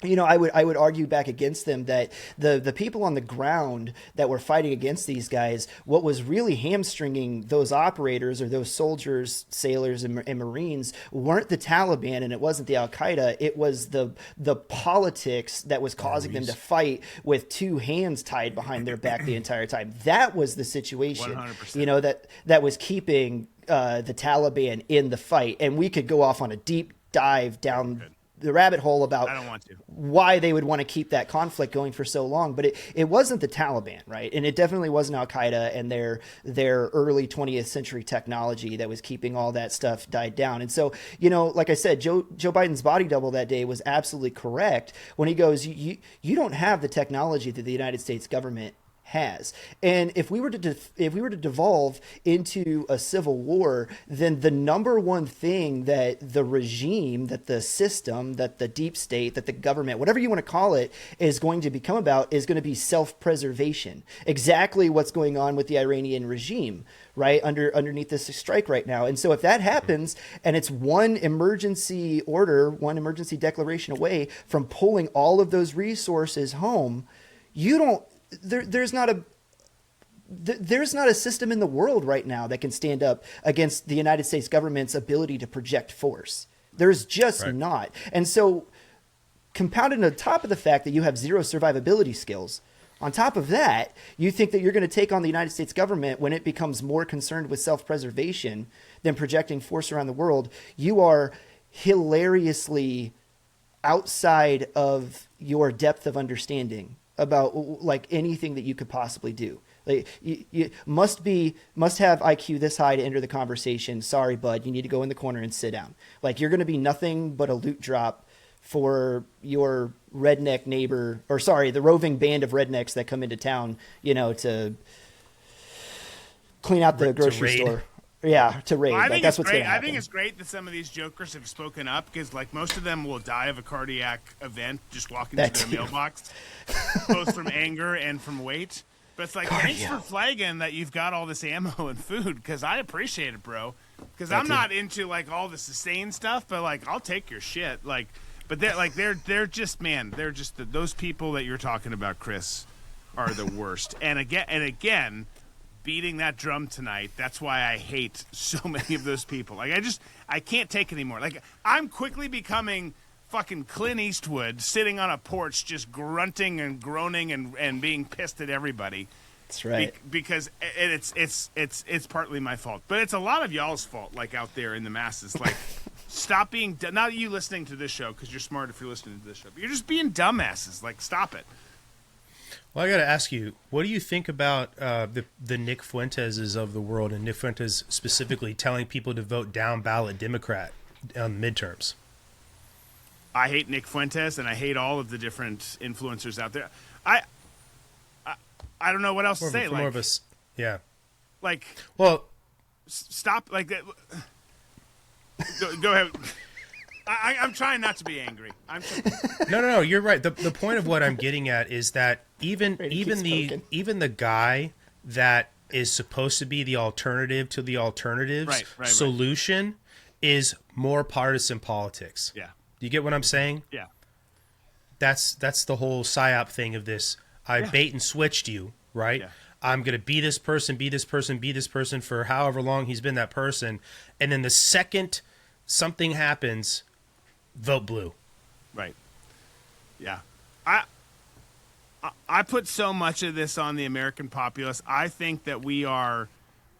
I would argue back against them that the people on the ground that were fighting against these guys, what was really hamstringing those operators or those soldiers, sailors, and Marines weren't the Taliban, and it wasn't the Al Qaeda. It was the politics that was causing them to fight with 2 hands tied behind their back the entire time. That was the situation, 100%. That was keeping the Taliban in the fight. And we could go off on a deep dive down the rabbit hole about I don't want to. why they would want to keep that conflict going for so long. But it wasn't the Taliban, right? And it definitely wasn't Al Qaeda and their early 20th century technology that was keeping all that stuff died down. And so, like I said, Joe Biden's body double that day was absolutely correct when he goes, you don't have the technology that the United States government has. And if we were to devolve into a civil war, then the number one thing that the regime, that the system, that the deep state, that the government, whatever you want to call it, is going to become about is going to be self-preservation. Exactly what's going on with the Iranian regime, right? Underneath this strike right now. And so if that happens and it's one emergency order, one emergency declaration away from pulling all of those resources home, there's not a system in the world right now that can stand up against the United States government's ability to project force. There's just not. And so compounded on top of the fact that you have zero survivability skills, on top of that, you think that you're going to take on the United States government when it becomes more concerned with self-preservation than projecting force around the world. You are hilariously outside of your depth of understanding about like anything that you could possibly do. Like you must have IQ this high to enter the conversation. Sorry, bud, you need to go in the corner and sit down. Like you're going to be nothing but a loot drop for your redneck neighbor, or sorry, the roving band of rednecks that come into town, to clean out the grocery store. Yeah, to raid. Well, like, that's what's going to happen. I think it's great that some of these jokers have spoken up because, like, most of them will die of a cardiac event just walking to their mailbox, both from anger and from weight. But it's like, thanks for flagging that you've got all this ammo and food because I appreciate it, bro. Because I'm not into like all the sustain stuff, but like I'll take your shit. Like, but they're just those people that you're talking about, Chris, are the worst. And again. Beating that drum tonight, that's why I hate so many of those people. Like, I can't take it anymore. Like, I'm quickly becoming fucking Clint Eastwood sitting on a porch just grunting and groaning and being pissed at everybody. That's right. Because it's partly my fault. But it's a lot of y'all's fault, like, out there in the masses. Like, stop being not you listening to this show, because you're smart if you're listening to this show, but you're just being dumbasses. Like, stop it. Well, I got to ask you, what do you think about the Nick Fuenteses of the world, and Nick Fuentes specifically telling people to vote down ballot Democrat on the midterms? I hate Nick Fuentes, and I hate all of the different influencers out there. I don't know what else to say. More of us, yeah. Like, well, stop. Like, go ahead. I'm trying not to be angry. No, you're right. The point of what I'm getting at is that even the guy that is supposed to be the alternative to the alternatives solution is more partisan politics. Yeah. Do you get what I'm saying? Yeah. That's the whole psyop thing of this. I bait and switched you, right? Yeah. I'm going to be this person for however long he's been that person. And then the second something happens, vote blue. Right. Yeah. I put so much of this on the American populace. I think that we are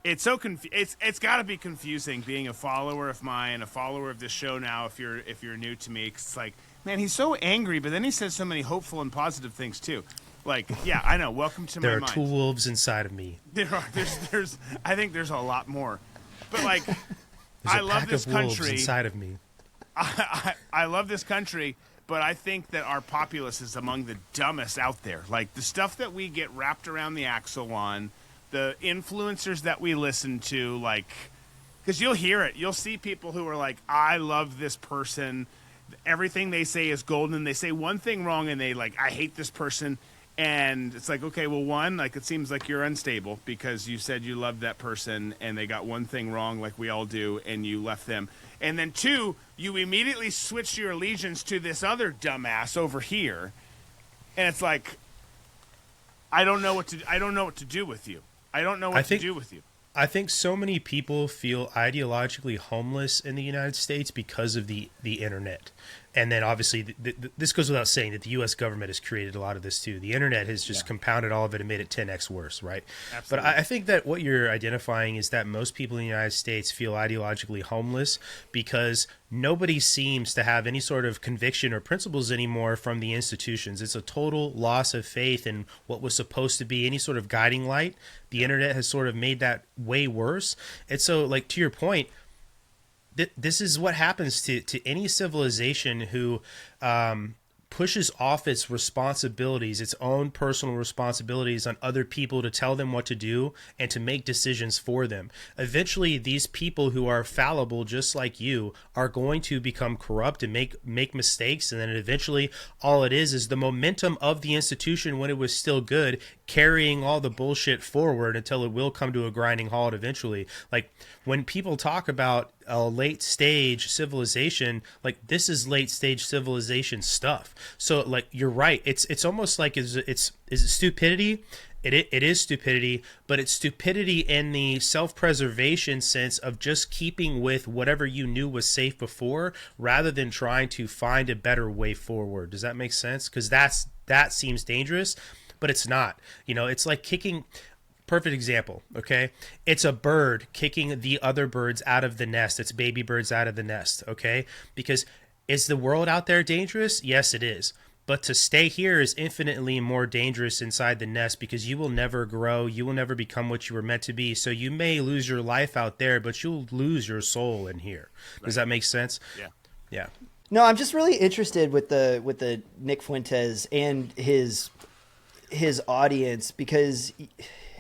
it's so it's got to be confusing being a follower of mine, a follower of this show now if you're new to me, 'cause it's like, man, he's so angry, but then he says so many hopeful and positive things too. Like, yeah, I know. Welcome to my mind. There are two wolves inside of me. There's I think there's a lot more. But like I love this country inside of me. I love this country, but I think that our populace is among the dumbest out there. Like, the stuff that we get wrapped around the axle on, the influencers that we listen to, like, because you'll hear it. You'll see people who are like, I love this person. Everything they say is golden. They say one thing wrong, and they, like, I hate this person. And it's like, okay, well, one, like, it seems like you're unstable because you said you loved that person, and they got one thing wrong, like we all do, and you left them. And then two, you immediately switch your allegiance to this other dumbass over here, and it's like, I don't know what to do with you. I don't know what to do with you. I think so many people feel ideologically homeless in the United States because of the internet. And then obviously this goes without saying that the U.S. government has created a lot of this too. The internet has just compounded all of it and made it 10x worse, right? Absolutely. But I think that what you're identifying is that most people in the United States feel ideologically homeless because nobody seems to have any sort of conviction or principles anymore from the institutions. It's a total loss of faith in what was supposed to be any sort of guiding light. The internet has sort of made that way worse. And so, like, to your point, this is what happens to any civilization who pushes off its responsibilities, its own personal responsibilities on other people to tell them what to do and to make decisions for them. Eventually, these people who are fallible, just like you, are going to become corrupt and make mistakes. And then eventually all it is the momentum of the institution when it was still good, carrying all the bullshit forward until it will come to a grinding halt eventually. Like when people talk about a late stage civilization, like this is late stage civilization stuff. So like you're right, it's almost like is it stupidity? It is stupidity, but it's stupidity in the self-preservation sense of just keeping with whatever you knew was safe before, rather than trying to find a better way forward. Does that make sense? Because that seems dangerous, but it's not. You know, it's like kicking. Perfect example, okay? It's a bird kicking the other birds out of the nest, its baby birds out of the nest, okay? Because is the world out there dangerous? Yes, it is. But to stay here is infinitely more dangerous inside the nest, because you will never grow. You will never become what you were meant to be. So you may lose your life out there, but you'll lose your soul in here. Right. Does that make sense? Yeah. Yeah. No, I'm just really interested with the Nick Fuentes and his audience, because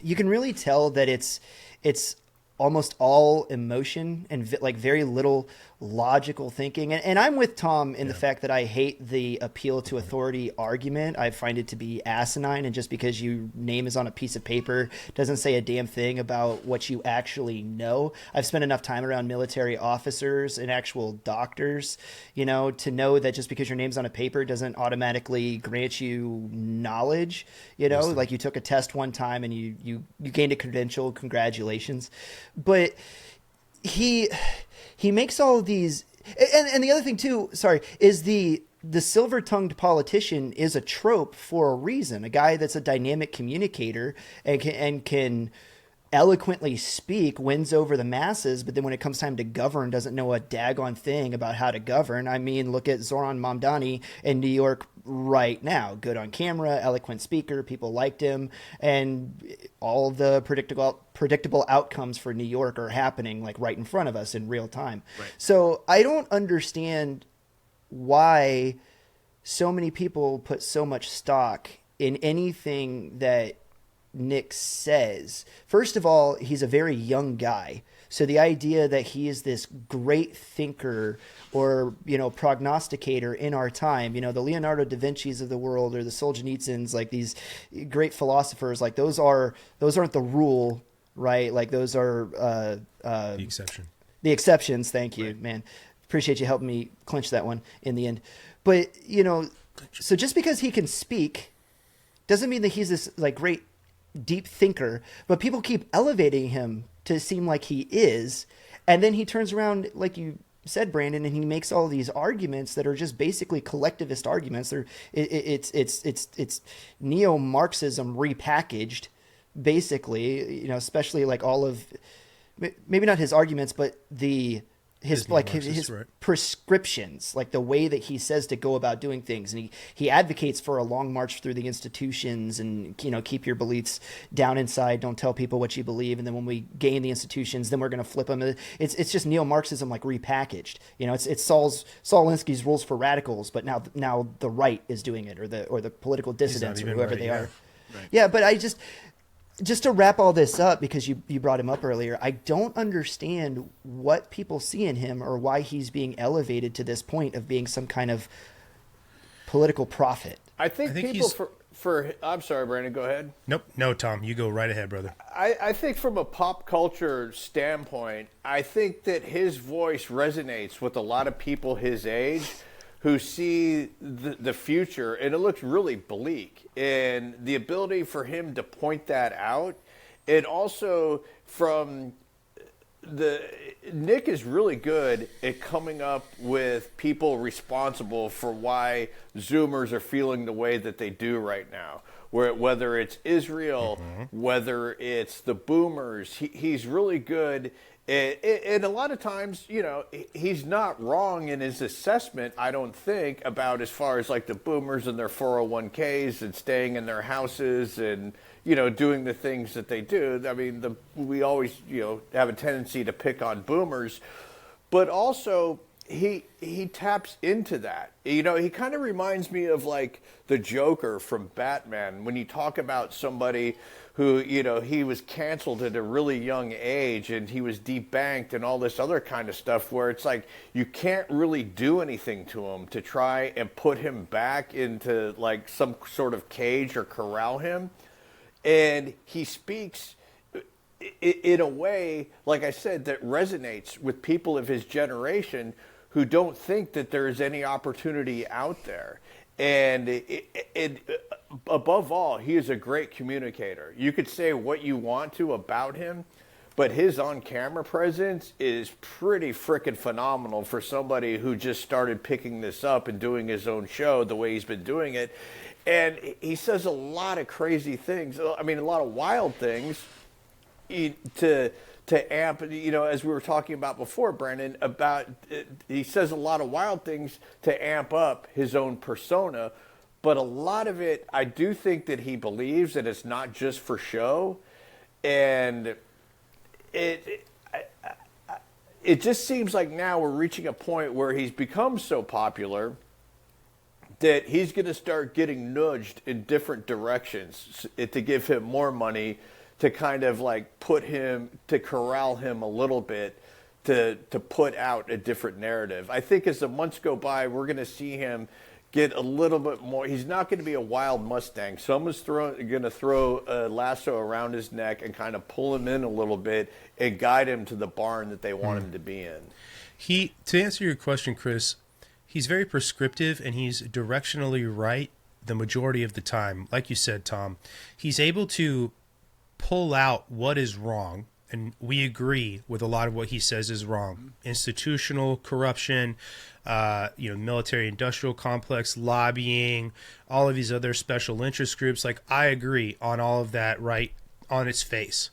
you can really tell that it's almost all emotion and like very little logical thinking. And I'm with Tom in the fact that I hate the appeal to authority argument. I find it to be asinine, and just because your name is on a piece of paper doesn't say a damn thing about what you actually know. I've spent enough time around military officers and actual doctors, you know, to know that just because your name's on a paper doesn't automatically grant you knowledge. You know, like you took a test one time and you gained a credential, congratulations. But he makes all of these, and the other thing too, is the silver-tongued politician is a trope for a reason. A guy that's a dynamic communicator and can eloquently speak wins over the masses, but then when it comes time to govern, doesn't know a daggone thing about how to govern. I mean, look at Zoran Mamdani in New York right now. Good on camera, eloquent speaker, people liked him, and all the predictable outcomes for New York are happening like right in front of us in real time. Right. So I don't understand why so many people put so much stock in anything that Nick says. First of all, he's a very young guy. So the idea that he is this great thinker or, you know, prognosticator in our time, you know, the Leonardo da Vinci's of the world or the Solzhenitsyns, like these great philosophers, like those aren't the rule, right? Like those are the exception. The exceptions. Thank you, man. Appreciate you helping me clinch that one in the end. But, you know, so just because he can speak doesn't mean that he's this like great deep thinker, but people keep elevating him to seem like he is, and then he turns around, like you said, Brandon, and he makes all these arguments that are just basically collectivist arguments. It's neo-Marxism repackaged, basically, you know, especially like all of, maybe not his arguments, but his prescriptions, like the way that he says to go about doing things. And he advocates for a long march through the institutions and, you know, keep your beliefs down inside. Don't tell people what you believe. And then when we gain the institutions, then we're going to flip them. It's just neo-Marxism, like repackaged. You know, it's Saul Alinsky's rules for radicals, but now the right is doing it, or the political dissidents or whoever they are. Right. Yeah. But just to wrap all this up, because you brought him up earlier, I don't understand what people see in him or why he's being elevated to this point of being some kind of political prophet. I think people for I'm sorry, Brandon, go ahead. Nope. No, Tom, you go right ahead, brother. I think from a pop culture standpoint, I think that his voice resonates with a lot of people his age who see the future, and it looks really bleak. And the ability for him to point that out, and also from Nick is really good at coming up with people responsible for why Zoomers are feeling the way that they do right now. Whether it's Israel, whether it's the Boomers, he's really good. And a lot of times, you know, he's not wrong in his assessment, I don't think, about as far as like the Boomers and their 401ks and staying in their houses and, you know, doing the things that they do. I mean, we always, you know, have a tendency to pick on Boomers. But also, he taps into that. You know, he kind of reminds me of like the Joker from Batman when you talk about somebody who, you know, he was canceled at a really young age and he was debanked and all this other kind of stuff where it's like you can't really do anything to him to try and put him back into like some sort of cage or corral him. And he speaks in a way, like I said, that resonates with people of his generation who don't think that there is any opportunity out there. And above all, he is a great communicator. You could say what you want to about him, but his on-camera presence is pretty freaking phenomenal for somebody who just started picking this up and doing his own show the way he's been doing it. And he says a lot of crazy things. I mean, a lot of wild things to amp, you know, as we were talking about before, Brandon, about he says a lot of wild things to amp up his own persona, but a lot of it, I do think that he believes that it's not just for show, and it just seems like now we're reaching a point where he's become so popular that he's going to start getting nudged in different directions to give him more money, to kind of like to corral him a little bit, to put out a different narrative. I think as the months go by, we're going to see him get a little bit more. He's not going to be a wild Mustang. Someone's going to throw a lasso around his neck and kind of pull him in a little bit and guide him to the barn that they want him to be in. To answer your question, Chris, he's very prescriptive and he's directionally right the majority of the time. Like you said, Tom, he's able to pull out what is wrong, and we agree with a lot of what he says is wrong. Institutional corruption, military industrial complex, lobbying, all of these other special interest groups. Like, I agree on all of that right on its face.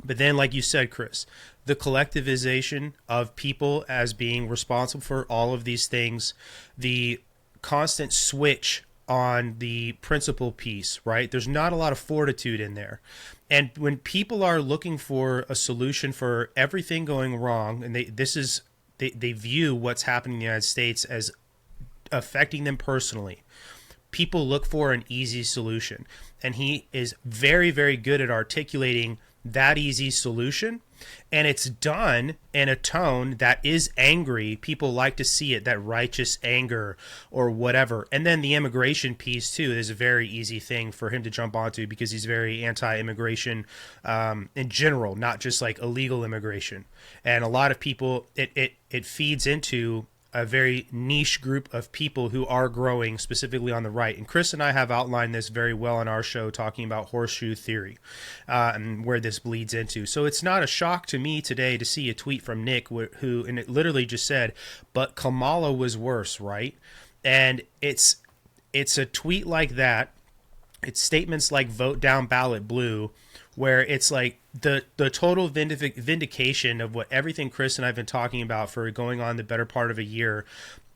But then, like you said, Chris, the collectivization of people as being responsible for all of these things, the constant switch on the principle piece, right? There's not a lot of fortitude in there. And when people are looking for a solution for everything going wrong, and they view what's happening in the United States as affecting them personally, people look for an easy solution. And he is very, very good at articulating that easy solution, and it's done in a tone that is angry. People like to see it, that righteous anger or whatever. And then the immigration piece too is a very easy thing for him to jump onto because he's very anti-immigration in general, not just like illegal immigration. And a lot of people, it feeds into a very niche group of people who are growing specifically on the right. And Chris and I have outlined this very well on our show, talking about horseshoe theory and where this bleeds into. So it's not a shock to me today to see a tweet from Nick who, and it literally just said, but Kamala was worse, right? And it's a tweet like that. It's statements like vote down ballot blue, where it's like the total vindication of what everything Chris and I have been talking about for going on the better part of a year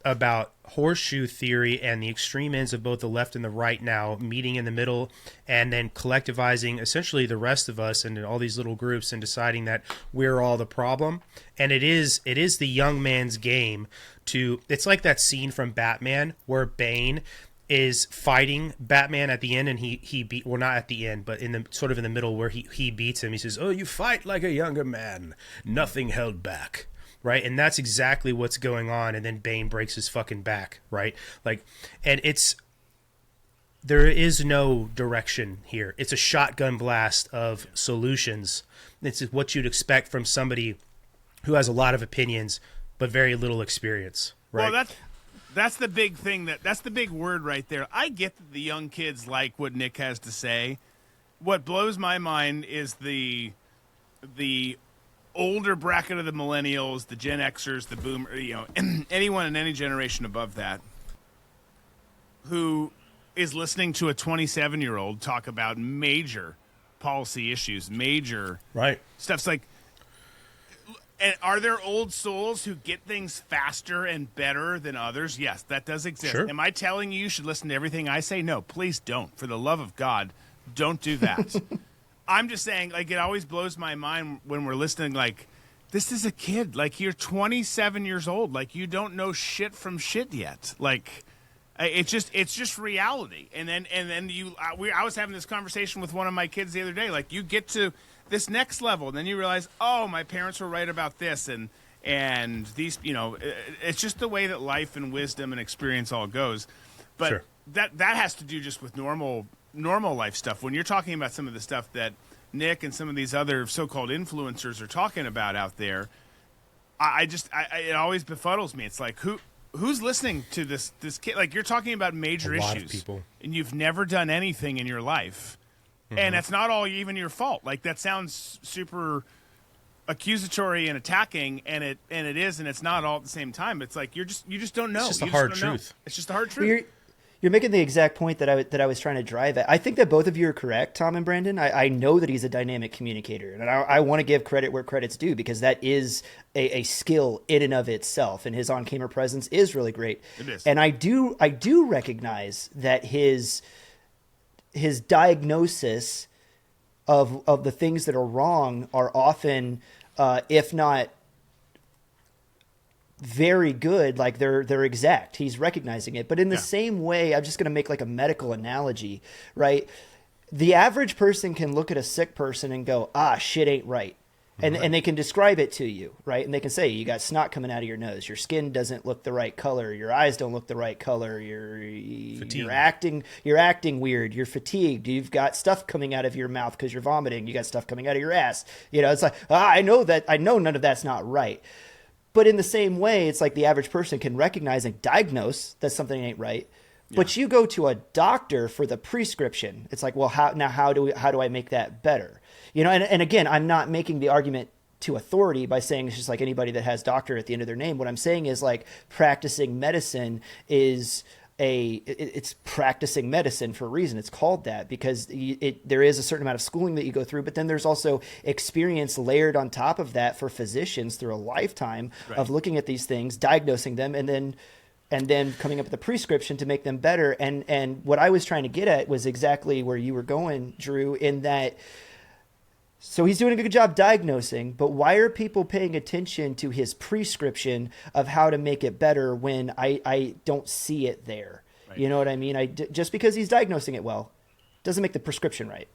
about horseshoe theory and the extreme ends of both the left and the right now meeting in the middle and then collectivizing essentially the rest of us into all these little groups and deciding that we're all the problem. And it is the young man's game it's like that scene from Batman where Bane is fighting Batman at the end, and he beat, well, not at the end, but in the sort of in the middle where he beats him. He says, "Oh, you fight like a younger man, nothing held back." Right? And that's exactly what's going on. And then Bane breaks his fucking back, right? Like, and there is no direction here. It's a shotgun blast of solutions. It's what you'd expect from somebody who has a lot of opinions but very little experience, right? Well, that's the big thing. That's the big word right there. I get that the young kids like what Nick has to say. What blows my mind is the older bracket of the millennials, the Gen Xers, the boomer, anyone in any generation above that who is listening to a 27-year-old talk about major policy issues, major stuff's like. And are there old souls who get things faster and better than others? Yes, that does exist. Sure. Am I telling you should listen to everything I say? No, please don't. For the love of God, don't do that. I'm just saying, like, it always blows my mind when we're listening, like, this is a kid. Like, you're 27 years old. Like, you don't know shit from shit yet. Like, it's just reality. And then I was having this conversation with one of my kids the other day. Like, you get to this next level, and then you realize, oh, my parents were right about this, and these, it's just the way that life and wisdom and experience all goes. But sure. that has to do just with normal life stuff. When you're talking about some of the stuff that Nick and some of these other so-called influencers are talking about out there, it always befuddles me. It's like, who's listening to this kid? Like, you're talking about major issues, a lot of people, and you've never done anything in your life. And that's not all even your fault. Like, that sounds super accusatory and attacking, and it is, and it's not all at the same time. It's like you just don't know. It's just the hard truth. It's just the hard truth. You're making the exact point that I was trying to drive at. I think that both of you are correct, Tom and Brandon. I know that he's a dynamic communicator, and I want to give credit where credit's due, because that is a skill in and of itself, and his on-camera presence is really great. It is. And I do recognize that his diagnosis of the things that are wrong are often, if not very good, like they're exact. He's recognizing it. But in the same way, I'm just going to make like a medical analogy, right? The average person can look at a sick person and go, shit ain't right. And they can describe it to you, right? And they can say, you got snot coming out of your nose. Your skin doesn't look the right color. Your eyes don't look the right color. You're acting weird. You're fatigued. You've got stuff coming out of your mouth because you're vomiting. You got stuff coming out of your ass. It's like, I know none of that's not right. But in the same way, it's like the average person can recognize and diagnose that something ain't right. Yeah. But you go to a doctor for the prescription. It's like, well, how do I make that better? And again, I'm not making the argument to authority by saying it's just like anybody that has doctor at the end of their name. What I'm saying is, like, practicing medicine is it's practicing medicine for a reason. It's called that because there is a certain amount of schooling that you go through, but then there's also experience layered on top of that for physicians through a lifetime of looking at these things, diagnosing them, and then coming up with a prescription to make them better. And what I was trying to get at was exactly where you were going, Drew, in that. So he's doing a good job diagnosing, but why are people paying attention to his prescription of how to make it better when I don't see it there? Right. You know what I mean? Just because he's diagnosing it well doesn't make the prescription right.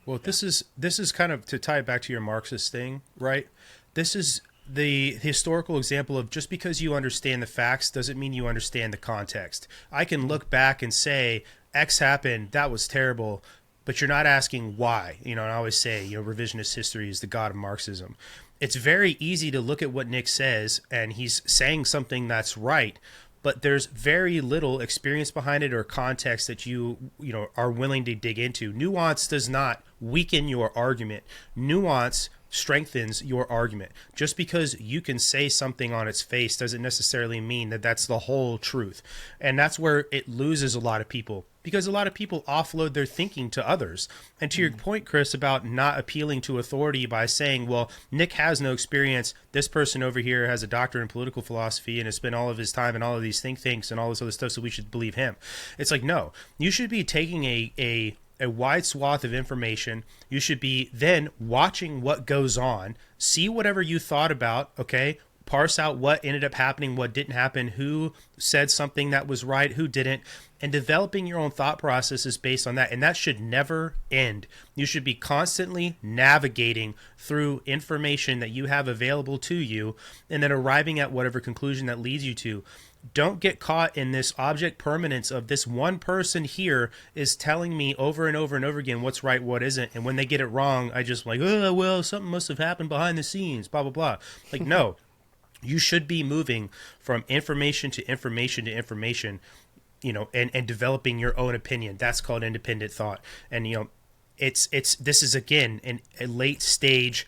Well, this is kind of to tie it back to your Marxist thing, right? This is the historical example of just because you understand the facts doesn't mean you understand the context. I can look back and say, X happened, that was terrible, but you're not asking why. And I always say, revisionist history is the god of Marxism. It's very easy to look at what Nick says, and he's saying something that's right, but there's very little experience behind it or context that you are willing to dig into. Nuance does not weaken your argument. Nuance strengthens your argument. Just because you can say something on its face doesn't necessarily mean that that's the whole truth. And that's where it loses a lot of people, because a lot of people offload their thinking to others. And to your point, Chris, about not appealing to authority by saying, well, Nick has no experience. This person over here has a doctorate in political philosophy and has spent all of his time in all of these think tanks and all this other stuff, so we should believe him. It's like, no, you should be taking a wide swath of information. You should be then watching what goes on, see whatever you thought about, okay, parse out what ended up happening, what didn't happen, who said something that was right, who didn't, and developing your own thought processes based on that. And that should never end. You should be constantly navigating through information that you have available to you and then arriving at whatever conclusion that leads you to. Don't get caught in this object permanence of this one person here is telling me over and over and over again what's right, what isn't. And when they get it wrong, I just like, oh, well, something must have happened behind the scenes, blah, blah, blah. Like, no, you should be moving from information to information to information, and developing your own opinion. That's called independent thought. And, this is, again, a late stage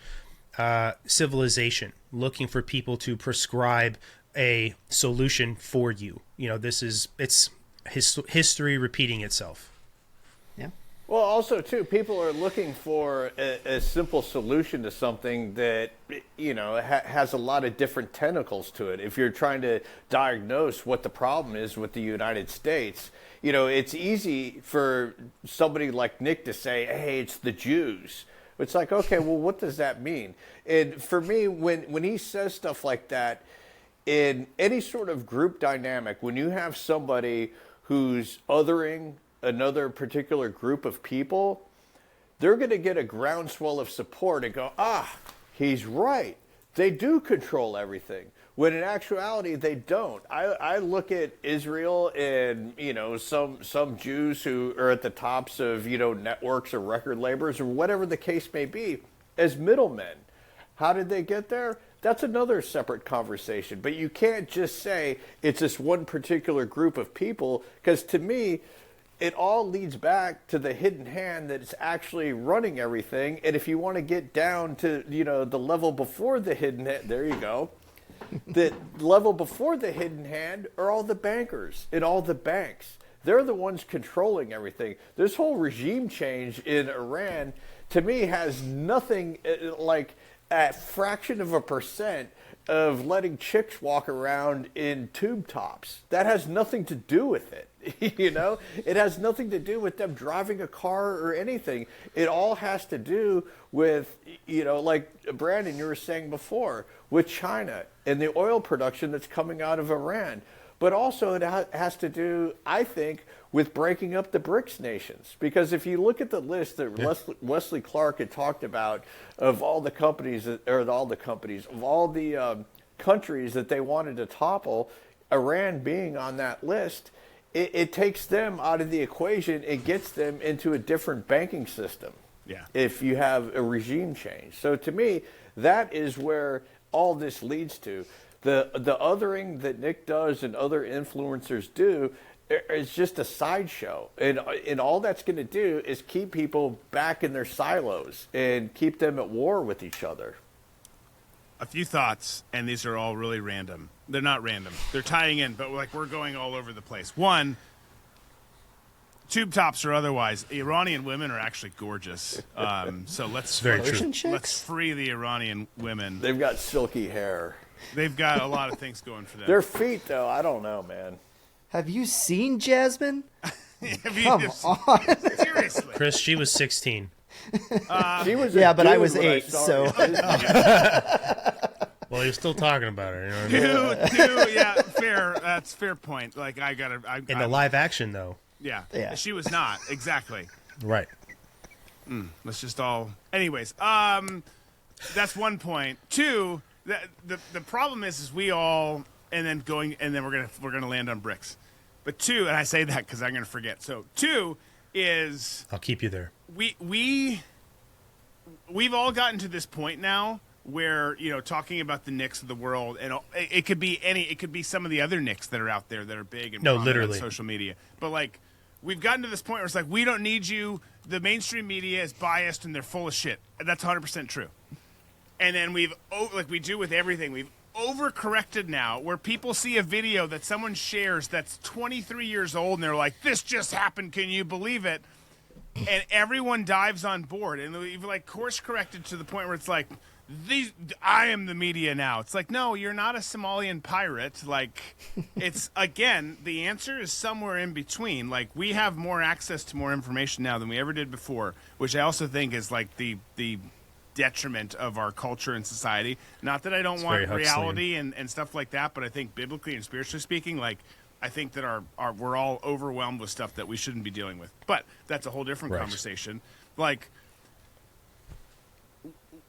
civilization looking for people to prescribe a solution for you. It's history repeating itself. Yeah. Well, also too, people are looking for a simple solution to something that has a lot of different tentacles to it. If you're trying to diagnose what the problem is with the United States, it's easy for somebody like Nick to say, "Hey, it's the Jews." It's like, okay, well, what does that mean? And for me, when he says stuff like that, in any sort of group dynamic, when you have somebody who's othering another particular group of people, they're going to get a groundswell of support and go, he's right. They do control everything. When in actuality, they don't. I look at Israel and, some Jews who are at the tops of, networks or record labels or whatever the case may be as middlemen. How did they get there? That's another separate conversation. But you can't just say it's this one particular group of people, because to me, it all leads back to the hidden hand that's actually running everything. And if you want to get down to, the level before the hidden hand, there you go. The level before the hidden hand are all the bankers and all the banks. They're the ones controlling everything. This whole regime change in Iran, to me, has nothing like a fraction of a percent of letting chicks walk around in tube tops. That has nothing to do with it. It has nothing to do with them driving a car or anything. It all has to do with, like Brandon, you were saying before, with China and the oil production that's coming out of Iran. But also it has to do, I think, with breaking up the BRICS nations. Because if you look at the list that Wesley Clark had talked about of all the companies, of all the countries that they wanted to topple, Iran being on that list, it takes them out of the equation. It gets them into a different banking system. Yeah. If you have a regime change. So to me, that is where all this leads to. The othering that Nick does and other influencers do is just a sideshow. And all that's going to do is keep people back in their silos and keep them at war with each other. A few thoughts, and these are all really random. They're not random. They're tying in, but we're going all over the place. One, tube tops or otherwise, Iranian women are actually gorgeous. So let's free the Iranian women. They've got silky hair. They've got a lot of things going for them. Their feet, though, I don't know, man. Have you seen Jasmine? Come on. Seriously. Chris, she was 16. She was but I was 8, so. Well, you're still talking about her. You know what I mean? Yeah, fair. That's fair point. Like, In the live action, though. Yeah, she was not. Exactly. Right. Let's just all. Anyways, that's one point. Two, the problem is we all, and then we're gonna land on bricks. But two, and I say that because I'm gonna forget. So two is I'll keep you there. We've all gotten to this point now where, talking about the Knicks of the world, and it could be some of the other Knicks that are out there that are big and literally on social media. But like, we've gotten to this point where it's like, we don't need you. The mainstream media is biased and they're full of shit. And that's 100% true. And then like we do with everything, we've overcorrected now, where people see a video that someone shares that's 23 years old and they're like, this just happened, can you believe it? And everyone dives on board, and we've like course corrected to the point where it's like, I am the media now. It's like, no, you're not a Somalian pirate. Like, it's, again, the answer is somewhere in between. Like, we have more access to more information now than we ever did before, which I also think is like the detriment of our culture and society. Not that I don't want reality and stuff like that, but I think biblically and spiritually speaking, like, I think that we're all overwhelmed with stuff that we shouldn't be dealing with. But that's a whole different conversation. Like,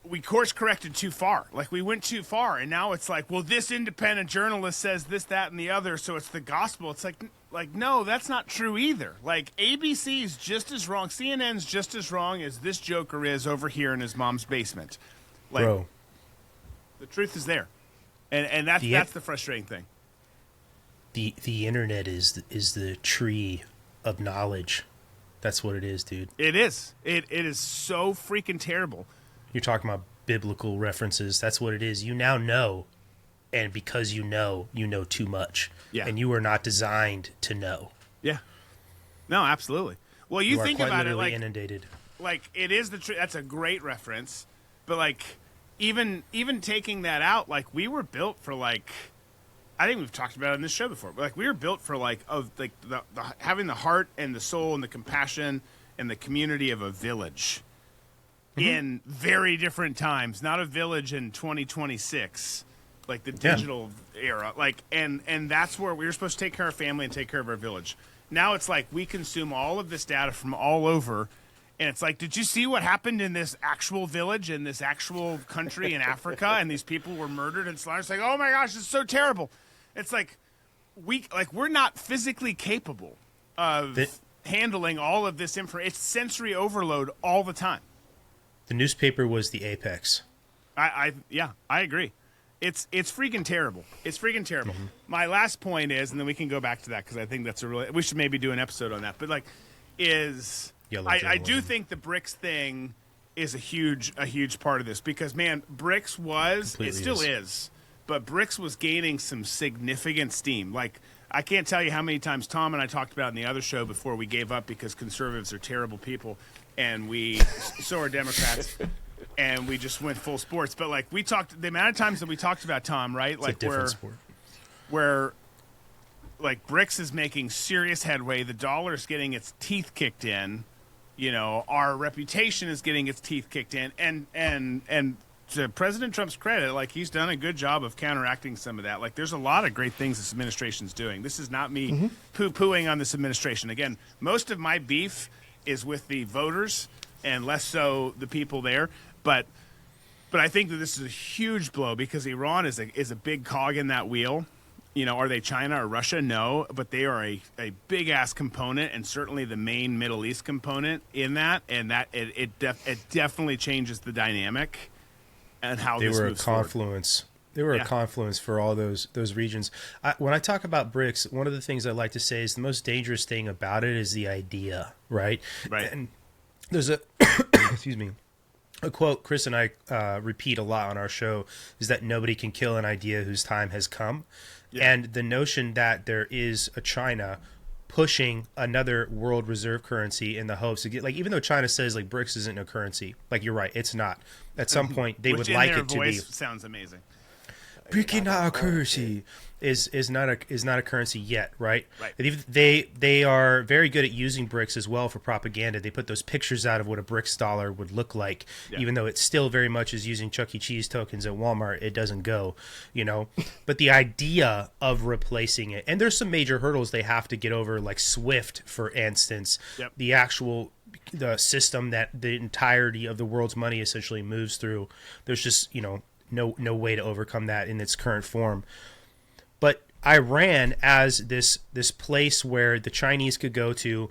we course corrected too far. Like, we went too far, and now it's like, well, this independent journalist says this, that, and the other, so it's the gospel. It's like no, that's not true either. Like, ABC is just as wrong. CNN's just as wrong as this joker is over here in his mom's basement. Like, bro, the truth is there, and that's the frustrating thing. The internet is the tree of knowledge. That's what it is, dude. It is. It is so freaking terrible. You're talking about biblical references. That's what it is. You now know, and because you know too much. Yeah. And you are not designed to know. Yeah. No, absolutely. Well, you think about it, like, inundated. Like, it is the truth. That's a great reference. But like, even taking that out, like, we were built for, like, I think we've talked about it in this show before, but like, we were built for the having the heart and the soul and the compassion and the community of a village. in very different times, not a village in 2026, like the digital era. Like, and that's where we were supposed to take care of family and take care of our village. Now it's like we consume all of this data from all over, and it's like, did you see what happened in this actual village, in this actual country in Africa, and these people were murdered and slaughtered? It's like, oh my gosh, it's so terrible. It's like we're not physically capable of handling all of this information. It's sensory overload all the time. The newspaper was the apex. I agree. It's freaking terrible. It's freaking terrible. Mm-hmm. My last point is, and then we can go back to that because I think that's we should maybe do an episode on that. But I do think the BRICS thing is a huge part of this because, man, BRICS it still is, but BRICS was gaining some significant steam. Like, I can't tell you how many times Tom and I talked about in the other show before we gave up because conservatives are terrible people, and so are Democrats, and we just went full sports. But like we talked, the amount of times that we talked about Tom, right? It's like a different sport. Where like BRICS is making serious headway, the dollar is getting its teeth kicked in, our reputation is getting its teeth kicked in, and to President Trump's credit, like he's done a good job of counteracting some of that. Like there's a lot of great things this administration's doing. This is not me poo-pooing on this administration. Again, most of my beef is with the voters and less so the people there. But I think that this is a huge blow because Iran is a big cog in that wheel. Are they China or Russia? No, but they are a big ass component and certainly the main Middle East component in that. And that it definitely changes the dynamic and how this moves forward. They were a confluence for all those regions. When I talk about BRICS, one of the things I like to say is the most dangerous thing about it is the idea, right? Right. And there's a excuse me, a quote Chris and I repeat a lot on our show is that nobody can kill an idea whose time has come. Yeah. And the notion that there is a China pushing another world reserve currency in the hopes to get, like, even though China says like BRICS isn't a currency, like you're right, it's not. At some point they would like it to be. Sounds amazing. BRICS not a currency is not a currency yet, right? Right. They are very good at using BRICS as well for propaganda. They put those pictures out of what a BRICS dollar would look like, even though it still very much is using Chuck E. Cheese tokens at Walmart. It doesn't go, But the idea of replacing it, and there's some major hurdles they have to get over, like SWIFT, for instance. Yep. The system that the entirety of the world's money essentially moves through. There's just no way to overcome that in its current form. But Iran as this place where the Chinese could go to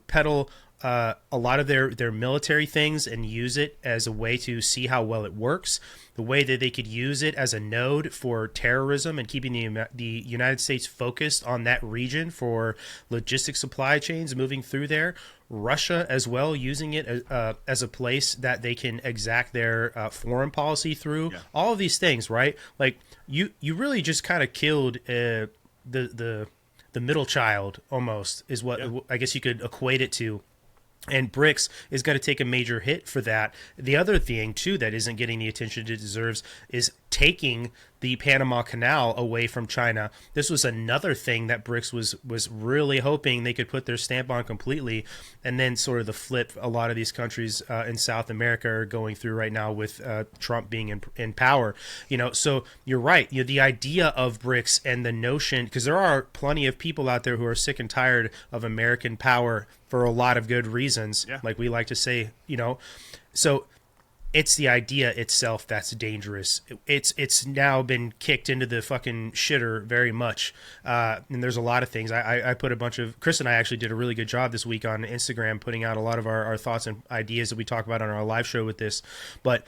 peddle a lot of their military things and use it as a way to see how well it works, the way that they could use it as a node for terrorism and keeping the United States focused on that region for logistic supply chains moving through there. Russia as well, using it as a place that they can exact their foreign policy through. Yeah. All of these things, right? Like you really just kind of killed the middle child almost is what I guess you could equate it to. And BRICS is going to take a major hit for that. The other thing, too, that isn't getting the attention it deserves is taking the Panama Canal away from China. This was another thing that BRICS was really hoping they could put their stamp on completely, and then sort of the flip a lot of these countries in South America are going through right now with Trump being in power. So you're right. The idea of BRICS and the notion, because there are plenty of people out there who are sick and tired of American power for a lot of good reasons, like we like to say, So it's the idea itself that's dangerous. It's now been kicked into the fucking shitter very much. And there's a lot of things. I put a bunch of... Chris and I actually did a really good job this week on Instagram putting out a lot of our thoughts and ideas that we talk about on our live show with this. But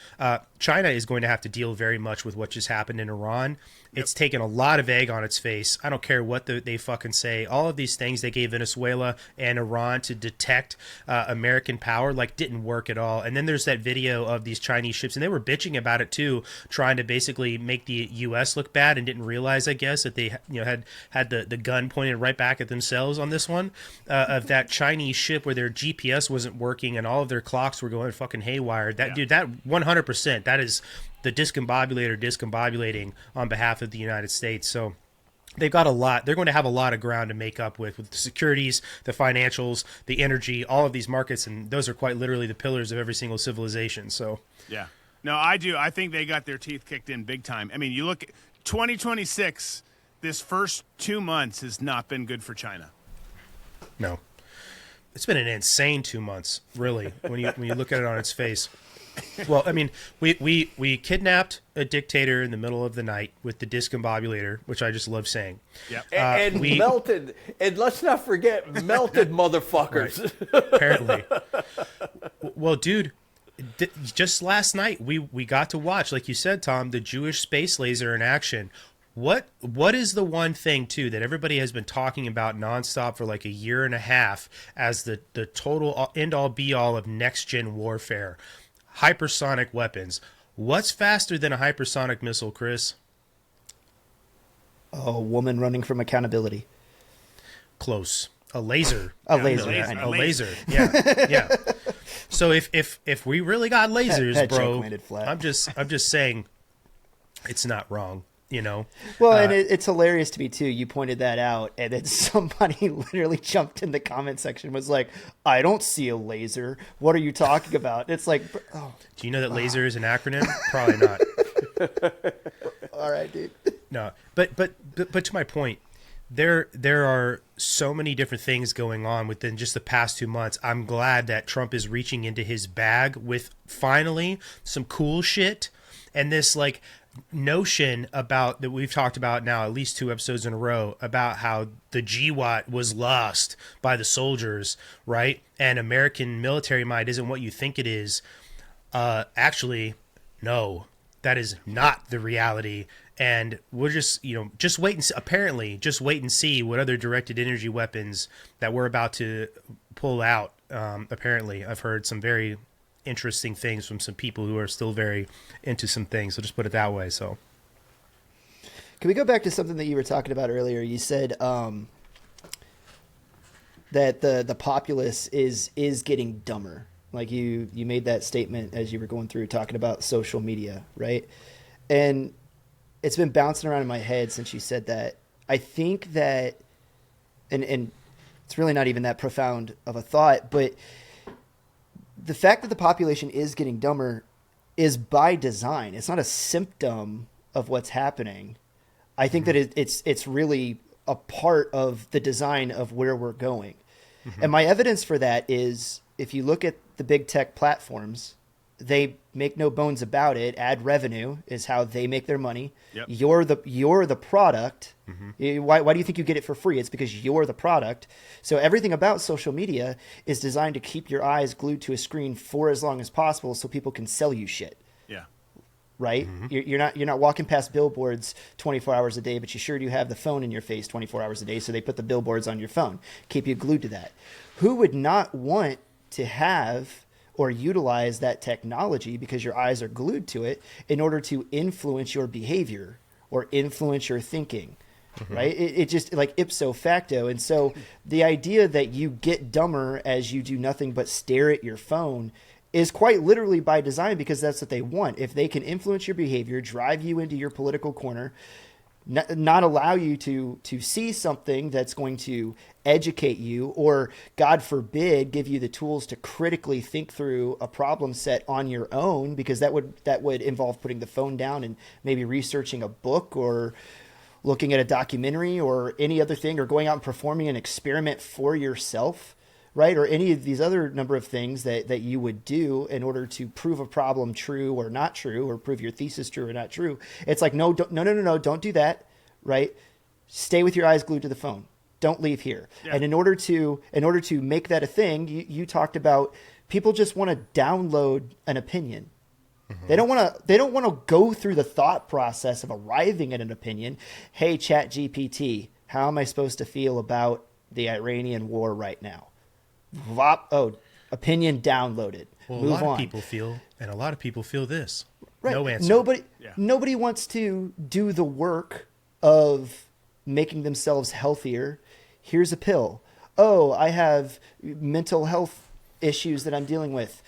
China is going to have to deal very much with what just happened in Iran. It's taken a lot of egg on its face. I don't care what they fucking say. All of these things they gave Venezuela and Iran to detect American power didn't work at all. And then there's that video of these Chinese ships, and they were bitching about it too, trying to basically make the U.S. look bad, and didn't realize, I guess, that they had the gun pointed right back at themselves on this one of that Chinese ship where their GPS wasn't working and all of their clocks were going fucking haywire. Dude, that 100%, that is the discombobulator discombobulating on behalf of the United States. So they've got a lot. They're going to have a lot of ground to make up with the securities, the financials, the energy, all of these markets, and those are quite literally the pillars of every single civilization. So yeah, no, I do. I think they got their teeth kicked in big time. I mean, you look at 2026. This first 2 months has not been good for China. No, it's been an insane 2 months, really, when you look at it on its face. Well, I mean, we kidnapped a dictator in the middle of the night with the discombobulator, which I just love saying. Yep. And melted, and let's not forget melted motherfuckers. Right. Apparently. Well, dude, just last night we got to watch, like you said, Tom, the Jewish space laser in action. What is the one thing, too, that everybody has been talking about nonstop for like a year and a half as the total end-all be-all of next-gen warfare? Hypersonic weapons. What's faster than a hypersonic missile, Chris? A woman running from accountability. Close. A laser. A laser. A laser. Yeah. Yeah. So if we really got lasers, that bro, joke landed flat. I'm just saying it's not wrong. You know, well, and it's hilarious to me too. You pointed that out, and then somebody literally jumped in the comment section, was like, "I don't see a laser. What are you talking about?" It's like, oh, do you know that laser is an acronym? Probably not. All right, dude. No, but to my point, there are so many different things going on within just the past 2 months. I'm glad that Trump is reaching into his bag with finally some cool shit, and this like notion about that we've talked about now at least 2 episodes in a row about how the GWAT was lost by the soldiers, right? And American military might isn't what you think it is. Actually, no, that is not the reality. And we're just wait and see, apparently just wait and see what other directed energy weapons that we're about to pull out. Apparently, I've heard some very interesting things from some people who are still very into some things. So just put it that way. So can we go back to something that you were talking about earlier? You said that the populace is getting dumber. Like you made that statement as you were going through talking about social media, right? And it's been bouncing around in my head since you said that. I think that, and it's really not even that profound of a thought, but the fact that the population is getting dumber is by design. It's not a symptom of what's happening. I think that it's really a part of the design of where we're going. Mm-hmm. And my evidence for that is if you look at the big tech platforms, they make no bones about it. Ad revenue is how they make their money. Yep. You're the product. Mm-hmm. Why do you think you get it for free? It's because you're the product. So everything about social media is designed to keep your eyes glued to a screen for as long as possible, so people can sell you shit. Yeah. Right. Mm-hmm. You're not walking past billboards 24 hours a day, but you sure do have the phone in your face 24 hours a day. So they put the billboards on your phone, keep you glued to that. Who would not want to have or utilize that technology because your eyes are glued to it in order to influence your behavior or influence your thinking, right? It just like ipso facto. And so the idea that you get dumber as you do nothing but stare at your phone is quite literally by design, because that's what they want. If they can influence your behavior, drive you into your political corner, not allow you to see something that's going to educate you, or God forbid, give you the tools to critically think through a problem set on your own, because that would involve putting the phone down and maybe researching a book or looking at a documentary or any other thing, or going out and performing an experiment for yourself, right? Or any of these other number of things that you would do in order to prove a problem true or not true, or prove your thesis true or not true. It's like, no, don't do that, right? Stay with your eyes glued to the phone. Don't leave here. Yeah. And in order to make that a thing, you talked about people just want to download an opinion. Mm-hmm. They don't want to go through the thought process of arriving at an opinion. Hey, ChatGPT, how am I supposed to feel about the Iranian war right now? Opinion downloaded. Well, Move a lot on. of people feel this. Right. No answer. Nobody wants to do the work of making themselves healthier. Here's a pill. Oh, I have mental health issues that I'm dealing with.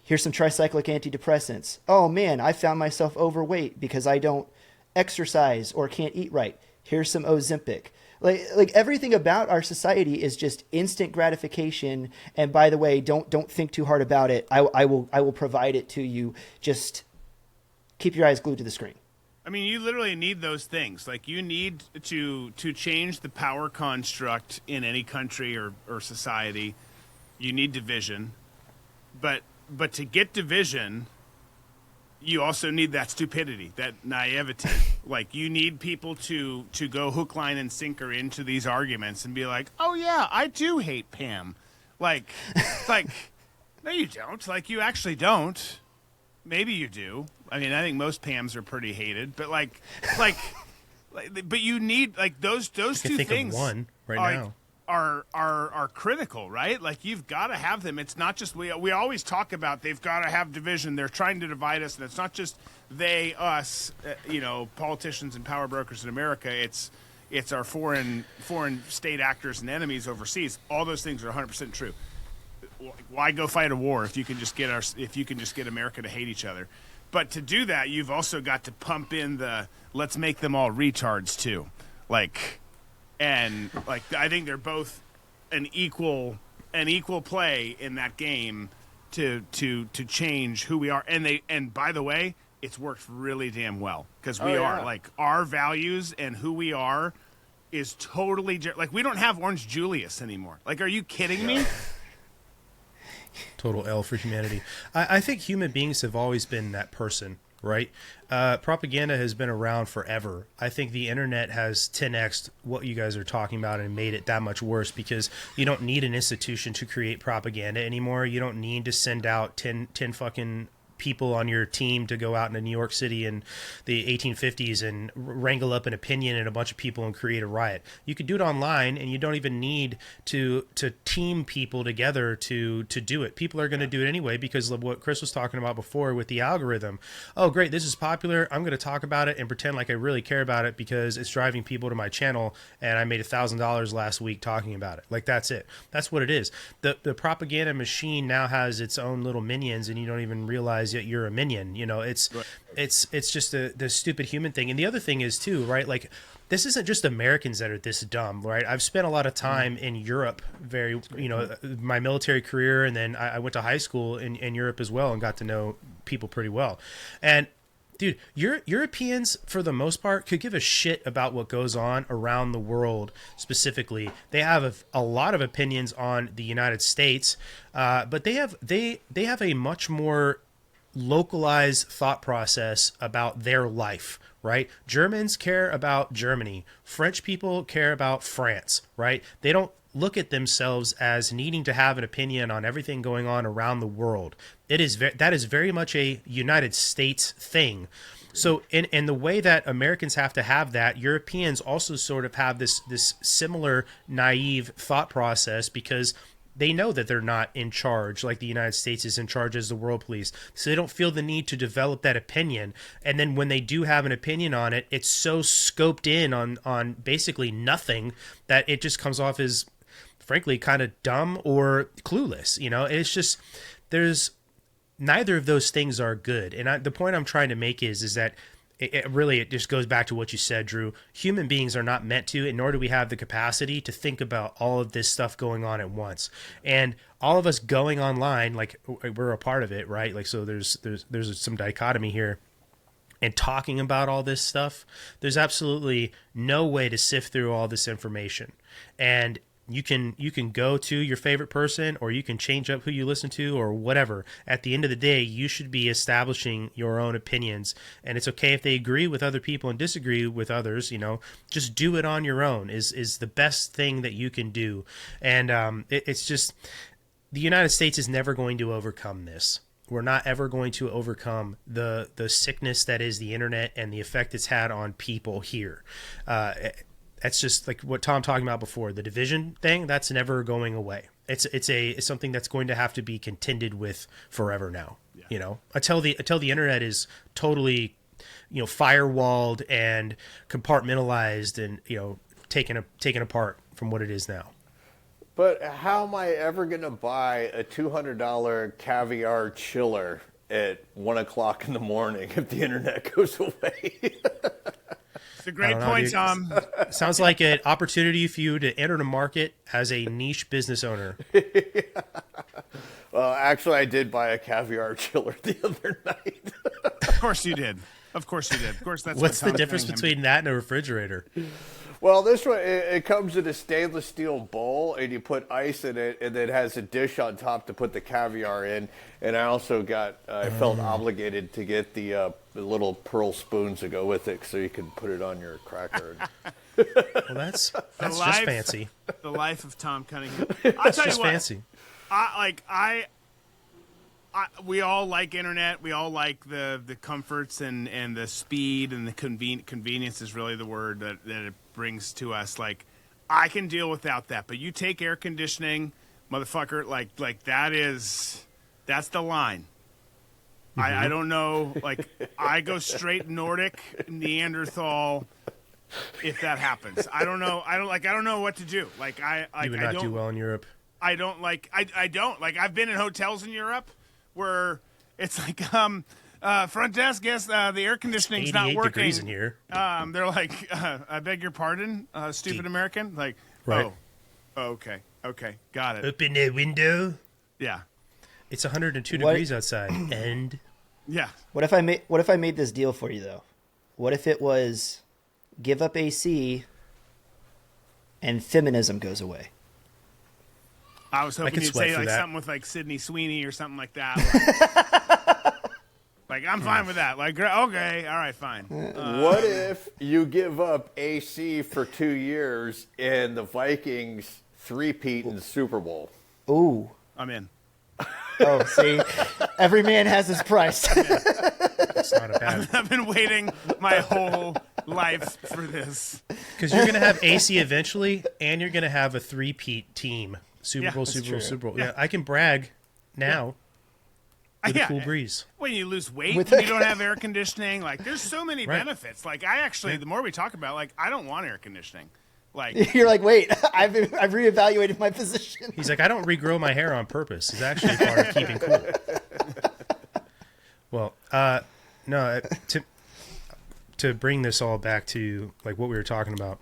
Here's some tricyclic antidepressants. Oh man, I found myself overweight because I don't exercise or can't eat right. Here's some Ozempic. Like everything about our society is just instant gratification. And by the way, don't think too hard about it. I will provide it to you. Just keep your eyes glued to the screen. I mean, you literally need those things. Like, you need to change the power construct in any country or society. You need division, but to get division, you also need that stupidity, that naivety. Like, you need people to go hook, line, and sinker into these arguments and be like, oh yeah, I do hate Pam. Like, no, you don't. Like, you actually don't. Maybe you do. I mean, I think most Pams are pretty hated, but but you need, like, those two things. Of one right now. Are critical, right? Like, you've got to have them. It's not just we always talk about they've got to have division. They're trying to divide us, and it's not just they, us, politicians and power brokers in America. It's our foreign state actors and enemies overseas. All those things are 100% true. Why go fight a war if you can just get America to hate each other? But to do that, you've also got to pump in the let's make them all retards too, And I think they're both an equal play in that game to change who we are. And by the way, it's worked really damn well, because we are like, our values and who we are is totally like, we don't have Orange Julius anymore. Like, are you kidding me? Total L for humanity. I think human beings have always been that person, right? Propaganda has been around forever. I think the internet has 10x'd what you guys are talking about and made it that much worse, because you don't need an institution to create propaganda anymore. You don't need to send out 10 fucking people on your team to go out into New York City in the 1850s and wrangle up an opinion and a bunch of people and create a riot. You could do it online, and you don't even need to team people together to do it. People are going to do it anyway, because of what Chris was talking about before with the algorithm. Oh, great, this is popular. I'm going to talk about it and pretend like I really care about it because it's driving people to my channel, and I made $1,000 last week talking about it. Like, that's it. That's what it is. The propaganda machine now has its own little minions, and you don't even realize yet you're a minion. It's right. It's just the stupid human thing. And the other thing is too, right? Like, this isn't just Americans that are this dumb, right? I've spent a lot of time in Europe, my military career, and then I went to high school in Europe as well and got to know people pretty well. And dude, Europeans, for the most part, could give a shit about what goes on around the world specifically. They have a lot of opinions on the United States, but they have a much more localized thought process about their life, right? Germans care about Germany. French people care about France, right? They don't look at themselves as needing to have an opinion on everything going on around the world. That is very much a United States thing. So in the way that Americans have to have that, Europeans also sort of have this similar naive thought process, because they know that they're not in charge like the United States is in charge as the world police. So they don't feel the need to develop that opinion. And then when they do have an opinion on it, it's so scoped in on basically nothing that it just comes off as, frankly, kind of dumb or clueless. It's just, there's neither of those things are good. And the point I'm trying to make is that it just goes back to what you said, Drew. Human beings are not meant to, and nor do we have the capacity to think about all of this stuff going on at once. And all of us going online, like, we're a part of it, right? Like, so there's some dichotomy here. And talking about all this stuff, there's absolutely no way to sift through all this information. And you can go to your favorite person, or you can change up who you listen to, or whatever. At the end of the day, you should be establishing your own opinions, and it's okay if they agree with other people and disagree with others. Just do it on your own is the best thing that you can do. And it's just, the United States is never going to overcome this. We're not ever going to overcome the sickness that is the internet and the effect it's had on people here. That's just like what Tom talking about before, the division thing. That's never going away. It's something that's going to have to be contended with forever now. Yeah. Until the internet is totally, firewalled and compartmentalized and taken apart from what it is now. But how am I ever going to buy a $200 caviar chiller at 1:00 in the morning if the internet goes away? It's a great know, point, dude. Tom. Sounds like an opportunity for you to enter the market as a niche business owner. Well, actually, I did buy a caviar chiller the other night. Of course you did. Of course you did. Of course that's What's what the Tom's difference paying him. between that and a refrigerator? Well, this one, it comes in a stainless steel bowl, and you put ice in it, and it has a dish on top to put the caviar in. And I also I felt obligated to get the little pearl spoons to go with it so you can put it on your cracker. Well, that's just fancy. The life of Tom Cunningham. I'll tell you Just what. fancy. We all like internet. We all like the comforts and the speed and the convenience is really the word that it brings to us. Like, I can deal without that, but you take air conditioning, motherfucker. Like that's the line. I don't know. Like, I go straight Nordic, Neanderthal. If that happens, I don't know. I don't know what to do. Like, You would not do well in Europe. I don't like. I don't like. I've been in hotels in Europe where it's like, front desk, yes, the air conditioning's not 88 working. degrees in here. They're like, I beg your pardon, stupid American. Like, Right. okay, got it. Open the window. Yeah, It's 102 What- degrees outside. And yeah. What if I made this deal for you though? What if it was give up AC and feminism goes away? I was hoping could you'd sweat say through like that. something with like Sydney Sweeney or something like that. Like, I'm fine with that. Like, okay, all right, fine. What if you give up AC for 2 years and the Vikings three-peat in the Super Bowl? Ooh. I'm in. Oh, see, every man has his price. it's not a bad. I've been waiting my whole life for this. Because you're going to have AC eventually, and you're going to have a three-peat team. Super Yeah, Bowl, that's Super Bowl, true. Super Bowl. Yeah, I can brag now with a cool breeze. When you lose weight, With when a- you don't have air conditioning, like, there's so many Right. benefits. Like, I actually, the more we talk about, like, I don't want air conditioning. Like, You're like, wait, I've reevaluated my position. He's like, I don't regrow my hair on purpose. It's actually part of keeping cool. Well, no, to bring this all back to like what we were talking about,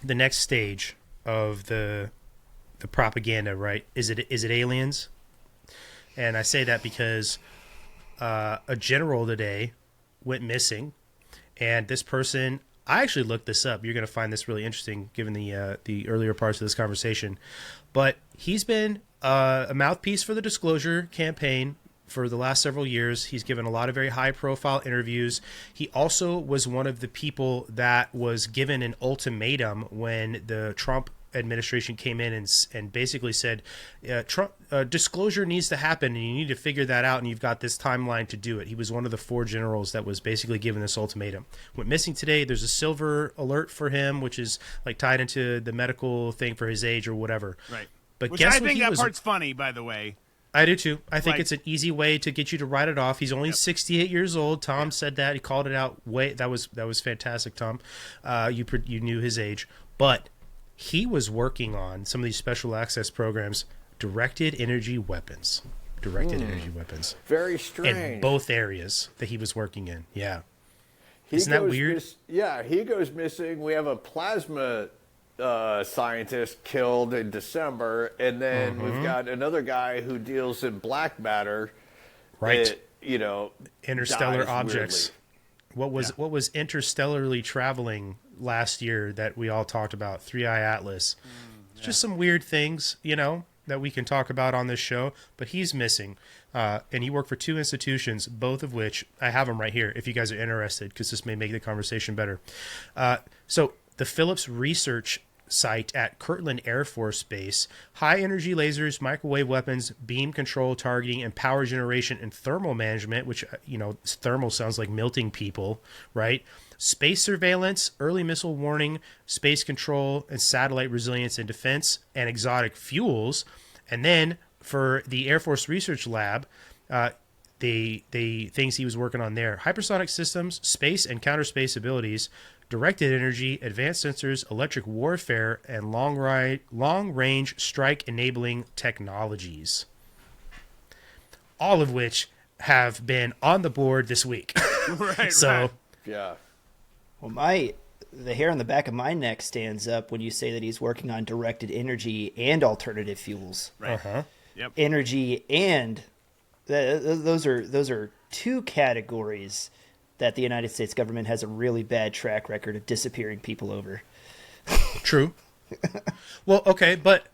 the next stage of the propaganda, right? Is it aliens? And I say that because a general today went missing, and this person, I actually looked this up. You're going to find this really interesting given the earlier parts of this conversation. But he's been a mouthpiece for the Disclosure campaign for the last several years. He's given a lot of very high-profile interviews. He also was one of the people that was given an ultimatum when the Trump administration came in and basically said, Trump, disclosure needs to happen, and you need to figure that out, and you've got this timeline to do it. He was one of the 4 generals that was basically given this ultimatum. Went missing today. There's a silver alert for him, which is like tied into the medical thing for his age or whatever. right. But Which guess I what think he that was? part's funny, by the way. I do too. I think Like- it's an easy way to get you to write it off. He's only 68 years old. Tom said that. He called it out. That was fantastic, Tom. You knew his age, but he was working on some of these special access programs, directed energy weapons. Very strange. In both areas that he was working in. Yeah. He Isn't that goes weird? He goes missing. We have a plasma scientist killed in December, and then we've got another guy who deals in black matter. Right. That, Interstellar dies objects. What was interstellarly traveling last year that we all talked about? 3i Atlas. Just some weird things, that we can talk about on this show. But he's missing, and he worked for 2 institutions, both of which I have them right here. If you guys are interested, because this may make the conversation better. So the Phillips Research site at Kirtland Air Force Base, high energy lasers, microwave weapons, beam control, targeting, and power generation and thermal management, which, thermal sounds like melting people, right? Space surveillance, early missile warning, space control, and satellite resilience and defense, and exotic fuels. And then for the Air Force Research Lab, the things he was working on there: hypersonic systems, space and counter space abilities, directed energy, advanced sensors, electric warfare, and long-range strike-enabling technologies. All of which have been on the board this week. Right, So, right. Yeah. Well, the hair on the back of my neck stands up when you say that he's working on directed energy and alternative fuels. Right. Yep. Energy and those are two categories that the United States government has a really bad track record of disappearing people over. True. Well, okay, but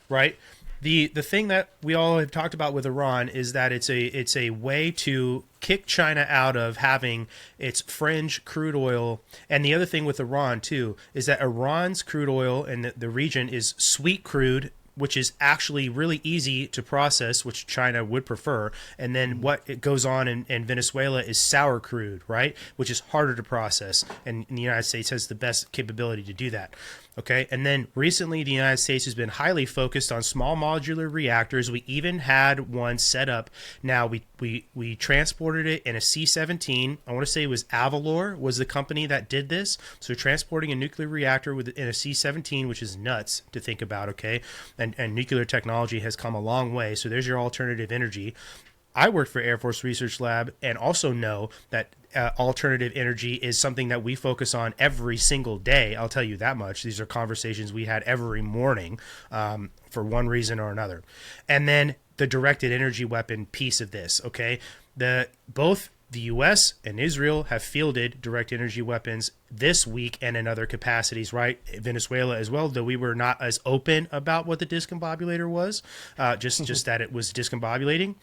right. The thing that we all have talked about with Iran is that it's a way to kick China out of having its fringe crude oil. And the other thing with Iran too is that Iran's crude oil in the region is sweet crude, which is actually really easy to process, which China would prefer. And then what it goes on in Venezuela is sour crude, right? Which is harder to process. And the United States has the best capability to do that. Okay. And then recently the United States has been highly focused on small modular reactors. We even had one set up. Now we transported it in a C-17. I want to say it was Avalor was the company that did this. So transporting a nuclear reactor in a C-17, which is nuts to think about. Okay. And nuclear technology has come a long way. So there's your alternative energy. I worked for Air Force Research Lab and also know that alternative energy is something that we focus on every single day. I'll tell you that much. These are conversations we had every morning for one reason or another. And then the directed energy weapon piece of this, okay? Both the U.S. and Israel have fielded direct energy weapons this week and in other capacities, right? Venezuela as well, though we were not as open about what the discombobulator was, just that it was discombobulating.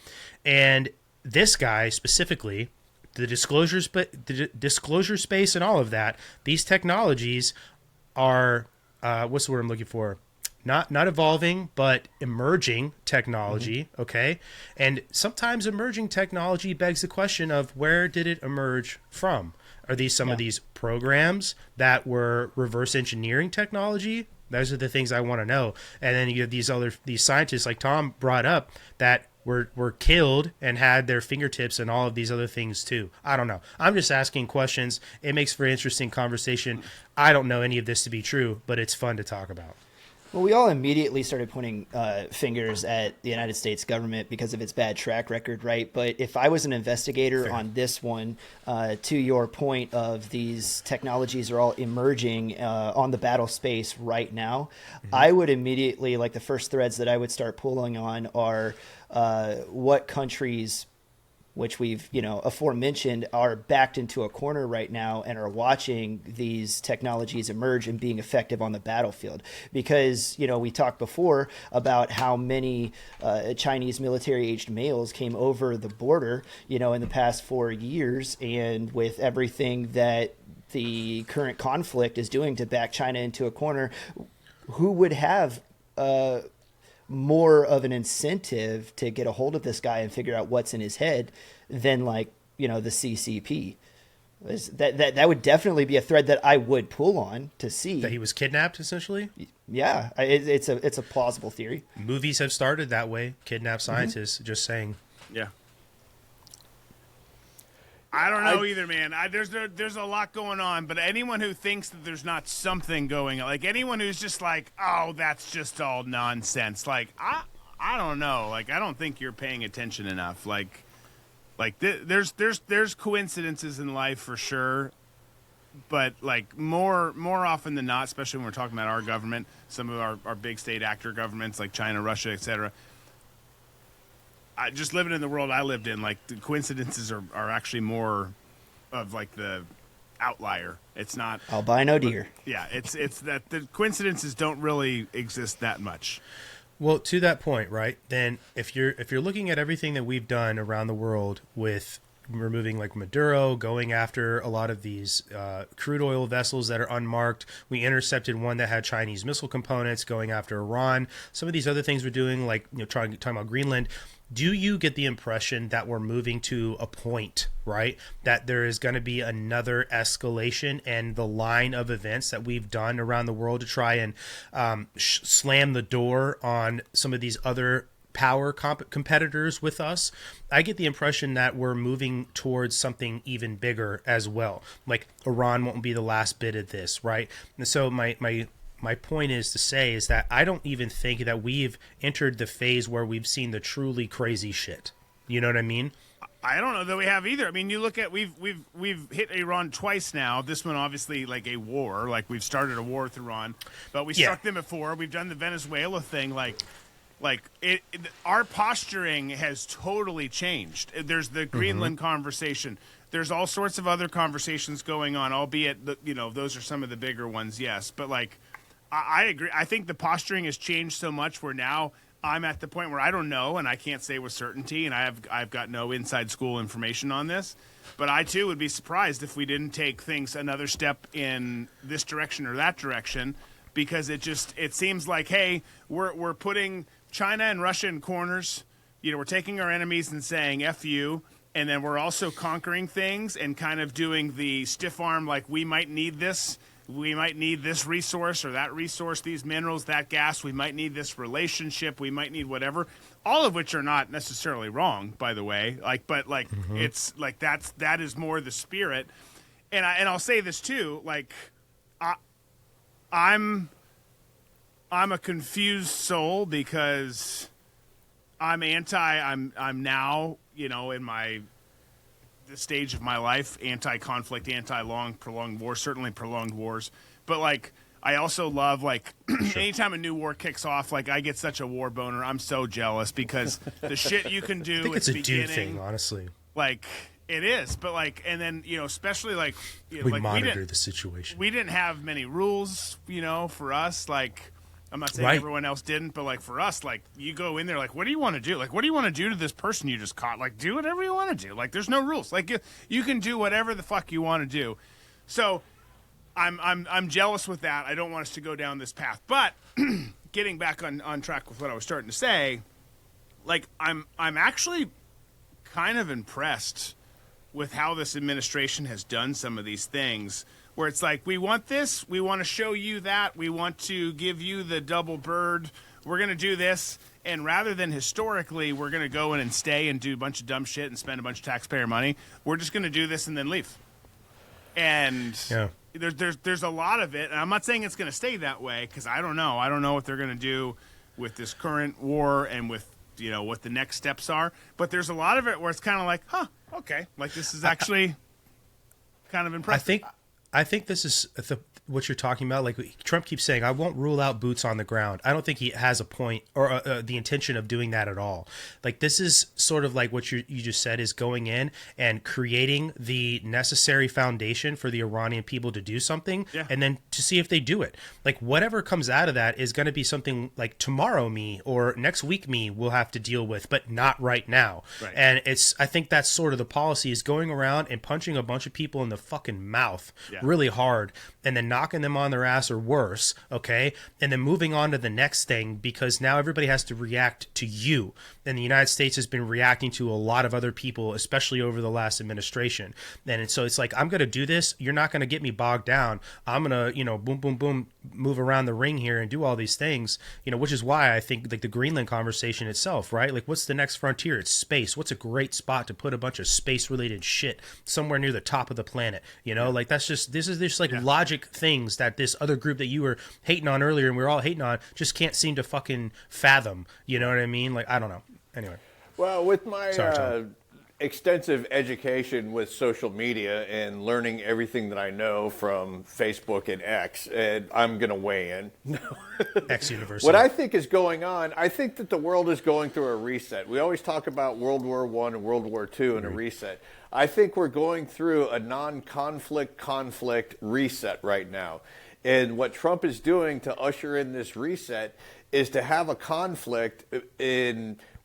And this guy specifically, the disclosure space and all of that, these technologies are, what's the word I'm looking for? Not evolving, but emerging technology, okay? And sometimes emerging technology begs the question of where did it emerge from? Are these some of these programs that were reverse engineering technology? Those are the things I want to know. And then you have these scientists like Tom brought up that were killed and had their fingertips and all of these other things too. I don't know. I'm just asking questions. It makes for interesting conversation. I don't know any of this to be true, but it's fun to talk about. Well, we all immediately started pointing fingers at the United States government because of its bad track record, right? But if I was an investigator on this one, to your point of these technologies are all emerging on the battle space right now, I would immediately, like the first threads that I would start pulling on are what countries, which we've, aforementioned, are backed into a corner right now and are watching these technologies emerge and being effective on the battlefield. Because, we talked before about how many Chinese military-aged males came over the border, in the past 4 years. And with everything that the current conflict is doing to back China into a corner, who would have more of an incentive to get a hold of this guy and figure out what's in his head than the CCP. That would definitely be a thread that I would pull on to see that he was kidnapped essentially. Yeah, it's a plausible theory. Movies have started that way. Kidnap scientists. Just saying. Yeah. I don't know either, man. There's a lot going on, but anyone who thinks that there's not something going on, like anyone who's just like, oh, that's just all nonsense. Like I don't know. Like I don't think you're paying attention enough. There's coincidences in life for sure, but like more often than not, especially when we're talking about our government, some of our big state actor governments like China, Russia, etc. Just living in the world I lived in, like the coincidences are actually more of like the outlier. It's not albino deer. Yeah, it's that the coincidences don't really exist that much. Well, to that point, right? Then if you're looking at everything that we've done around the world with removing like Maduro, going after a lot of these crude oil vessels that are unmarked. We intercepted one that had Chinese missile components, going after Iran. Some of these other things we're doing, like talking about Greenland. Do you get the impression that we're moving to a point, right, that there is going to be another escalation and the line of events that we've done around the world to try and slam the door on some of these other power competitors with us? I get the impression that we're moving towards something even bigger as well. Like Iran won't be the last bit of this, right? And so my point is to say is that I don't even think that we've entered the phase where we've seen the truly crazy shit. You know what I mean? I don't know that we have either. I mean, you look at we've hit Iran twice now. This one obviously like a war, like we've started a war with Iran, but we struck them before. We've done the Venezuela thing, our posturing has totally changed. There's the Greenland conversation. There's all sorts of other conversations going on, albeit those are some of the bigger ones, yes. But I agree. I think the posturing has changed so much where now I'm at the point where I don't know, and I can't say with certainty, and I've got no inside school information on this. But I too would be surprised if we didn't take things another step in this direction or that direction, because it seems like, hey, we're putting China and Russia in corners. We're taking our enemies and saying F you, and then we're also conquering things and kind of doing the stiff arm, like we might need this. We might need this resource or that resource, these minerals, that gas. We might need this relationship. We might need whatever. All of which are not necessarily wrong, by the way. It's like that is more the spirit. And I'll say this too. I'm a confused soul because I'm now in the stage of my life, anti-conflict, anti-long, prolonged war, certainly prolonged wars. But I also love anytime a new war kicks off, I get such a war boner. I'm so jealous because the shit you can do. I think it's a dude thing, honestly. It is, but and then especially we monitor the situation. We didn't have many rules, for us. I'm not saying everyone else didn't, but for us, you go in there, what do you want to do? What do you want to do to this person you just caught? Do whatever you want to do. There's no rules. You can do whatever the fuck you want to do. So I'm jealous with that. I don't want us to go down this path. But getting back on track with what I was starting to say, I'm actually kind of impressed with how this administration has done some of these things. Where it's we want this, we want to show you that, we want to give you the double bird, we're going to do this, and rather than historically, we're going to go in and stay and do a bunch of dumb shit and spend a bunch of taxpayer money, we're just going to do this and then leave. And there's a lot of it, and I'm not saying it's going to stay that way, because I don't know. I don't know what they're going to do with this current war and with, what the next steps are, but there's a lot of it where it's kind of okay, this is actually kind of impressive. I think this is what you're talking about. Trump keeps saying, I won't rule out boots on the ground. I don't think he has a point or the intention of doing that at all. This is sort of what you just said, is going in and creating the necessary foundation for the Iranian people to do something, and then to see if they do it. Whatever comes out of that is going to be something tomorrow me or next week me will have to deal with, but not right now. Right. And I think that's sort of the policy, is going around and punching a bunch of people in the fucking mouth really hard, and then knocking them on their ass or worse, okay? And then moving on to the next thing, because now everybody has to react to you. And the United States has been reacting to a lot of other people, especially over the last administration. And so it's I'm going to do this. You're not going to get me bogged down. I'm going to, boom, boom, boom, move around the ring here and do all these things, which is why I think the Greenland conversation itself, right? What's the next frontier? It's space. What's a great spot to put a bunch of space related shit somewhere near the top of the planet? This is just logic things that this other group that you were hating on earlier and we were all hating on just can't seem to fucking fathom. You know what I mean? I don't know. Anyway. Well, with my extensive education with social media and learning everything that I know from Facebook and X, and I'm going to weigh in. X University. What I think is going on, I think that the world is going through a reset. We always talk about World War I and World War II and a reset. I think we're going through a non-conflict conflict reset right now. And what Trump is doing to usher in this reset is to have a conflict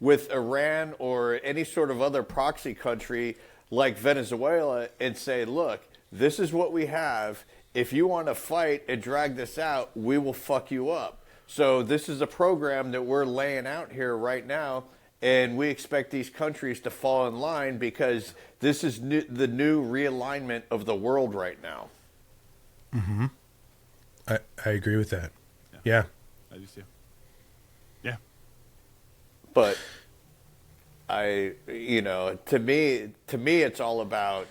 with Iran or any sort of other proxy country like Venezuela and say, look, this is what we have. If you want to fight and drag this out, we will fuck you up. So this is a program that we're laying out here right now, and we expect these countries to fall in line because this is the new realignment of the world right now. Mm-hmm. I agree with that. Yeah. I do too. Yeah. But to me, it's all about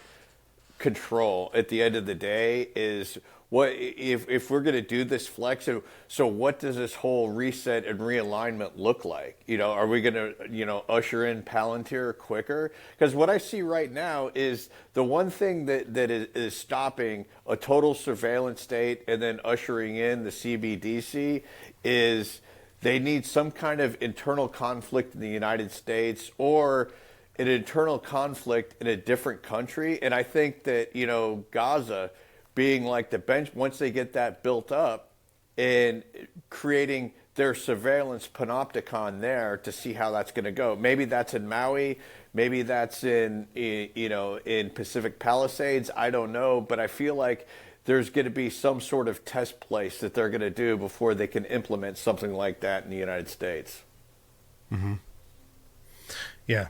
control at the end of the day is what if we're going to do this flex. So what does this whole reset and realignment look like? Are we going to usher in Palantir quicker? Because what I see right now is the one thing that is stopping a total surveillance state and then ushering in the CBDC is they need some kind of internal conflict in the United States or an internal conflict in a different country. And I think that Gaza being like the bench, once they get that built up and creating their surveillance panopticon there to see how that's going to go. Maybe that's in Maui, maybe that's in Pacific Palisades. I don't know, but I feel like there's going to be some sort of test place that they're going to do before they can implement something like that in the United States. Mm-hmm. Yeah.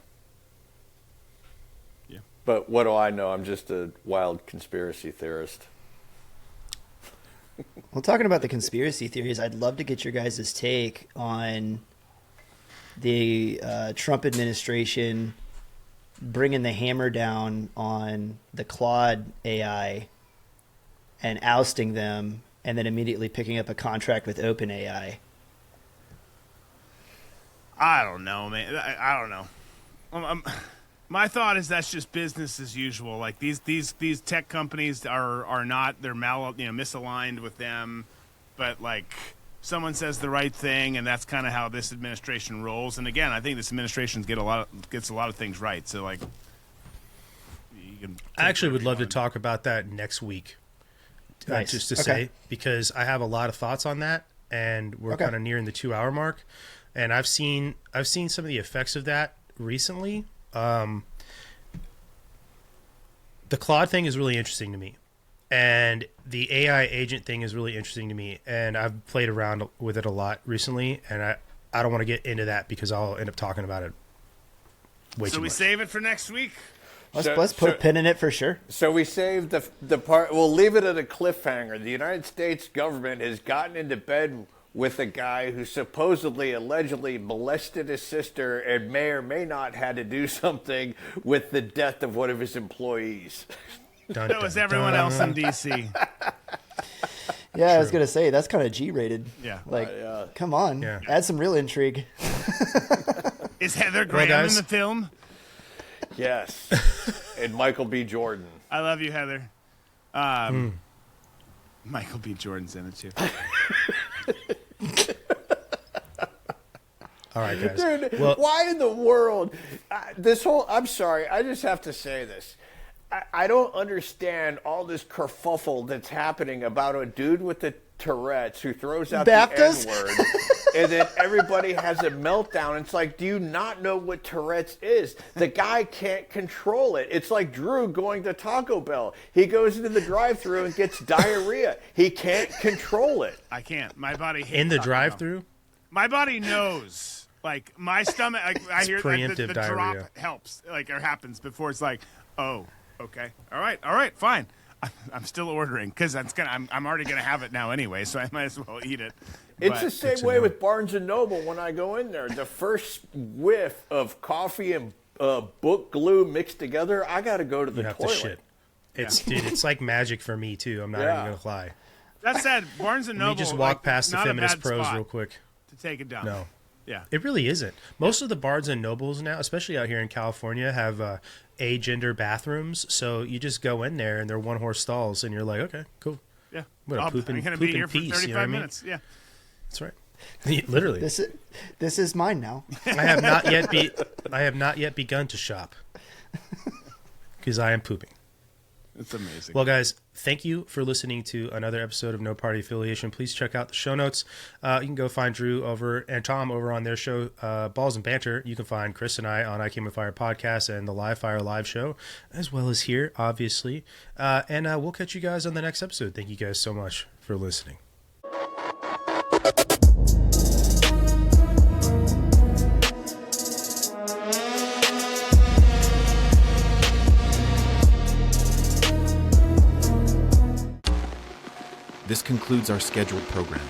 But what do I know? I'm just a wild conspiracy theorist. Well, talking about the conspiracy theories, I'd love to get your guys' take on the Trump administration bringing the hammer down on the Claude AI and ousting them, and then immediately picking up a contract with OpenAI. I don't know, man. I don't know. My thought is that's just business as usual. Like these tech companies are not, they're misaligned with them, but like someone says the right thing, and that's kind of how this administration rolls. And again, I think this administration gets a lot of things right. So like, I actually would love to talk about that next week. Nice. Just to say, because I have a lot of thoughts on that, and we're kind of nearing the 2 hour mark, and I've seen some of the effects of that recently. The Claude thing is really interesting to me, and the AI agent thing is really interesting to me, and I've played around with it a lot recently, and I don't want to get into that because I'll end up talking about it way too much. So we save it for next week. Let's put a pin in it for sure. So we saved the part. We'll leave it at a cliffhanger. The United States government has gotten into bed with a guy who supposedly, allegedly molested his sister and may or may not had to do something with the death of one of his employees. That was everyone else in D.C. Yeah, I was going to say, that's kind of G-rated. Yeah. Come on. Yeah. Add some real intrigue. Is Heather Graham in the film? Yes. And Michael B. Jordan. I love you, Heather. Michael B. Jordan's in it, too. All right, guys. Dude, why in the world? I'm sorry, I just have to say this. I don't understand all this kerfuffle that's happening about a dude with the Tourette's who throws out Baptist? the N-word, and then everybody has a meltdown. It's like, do you not know what Tourette's is? The guy can't control it. It's like Drew going to Taco Bell. He goes into the drive-thru and gets diarrhea. He can't control it. I can't. My body hates In the Taco Bell. drive-thru? My body knows. Like, my stomach, I hear that the drop diarrhea. helps, or happens before it's like, oh, okay. All right, fine. I'm still ordering because I'm already gonna have it now anyway, so I might as well eat it. It's the same way with Barnes & Noble when I go in there. The first whiff of coffee and book glue mixed together, I got to go to the You have toilet. to shit. Dude, it's like magic for me, too. I'm not even going to lie. That said, Barnes & Noble. Let me just walk past the not a Feminist bad Pros spot real quick. to take it down. No. Yeah. It really isn't. Most of the Barnes and Nobles now, especially out here in California, have agender bathrooms. So you just go in there and they're one-horse stalls, and you're like, okay, cool. Yeah. What a I'm poop going in to be here for peace, 35 you know what I mean? minutes. Yeah. That's right. Literally. This is mine now. I have not yet begun to shop because I am pooping. It's amazing. Well, guys, thank you for listening to another episode of No Party Affiliation. Please check out the show notes. You can go find Drew and Tom over on their show, Balls and Banter. You can find Chris and I on I Came with Fire podcast and the Live Fire live show, as well as here, obviously. And we'll catch you guys on the next episode. Thank you guys so much for listening. This concludes our scheduled programming.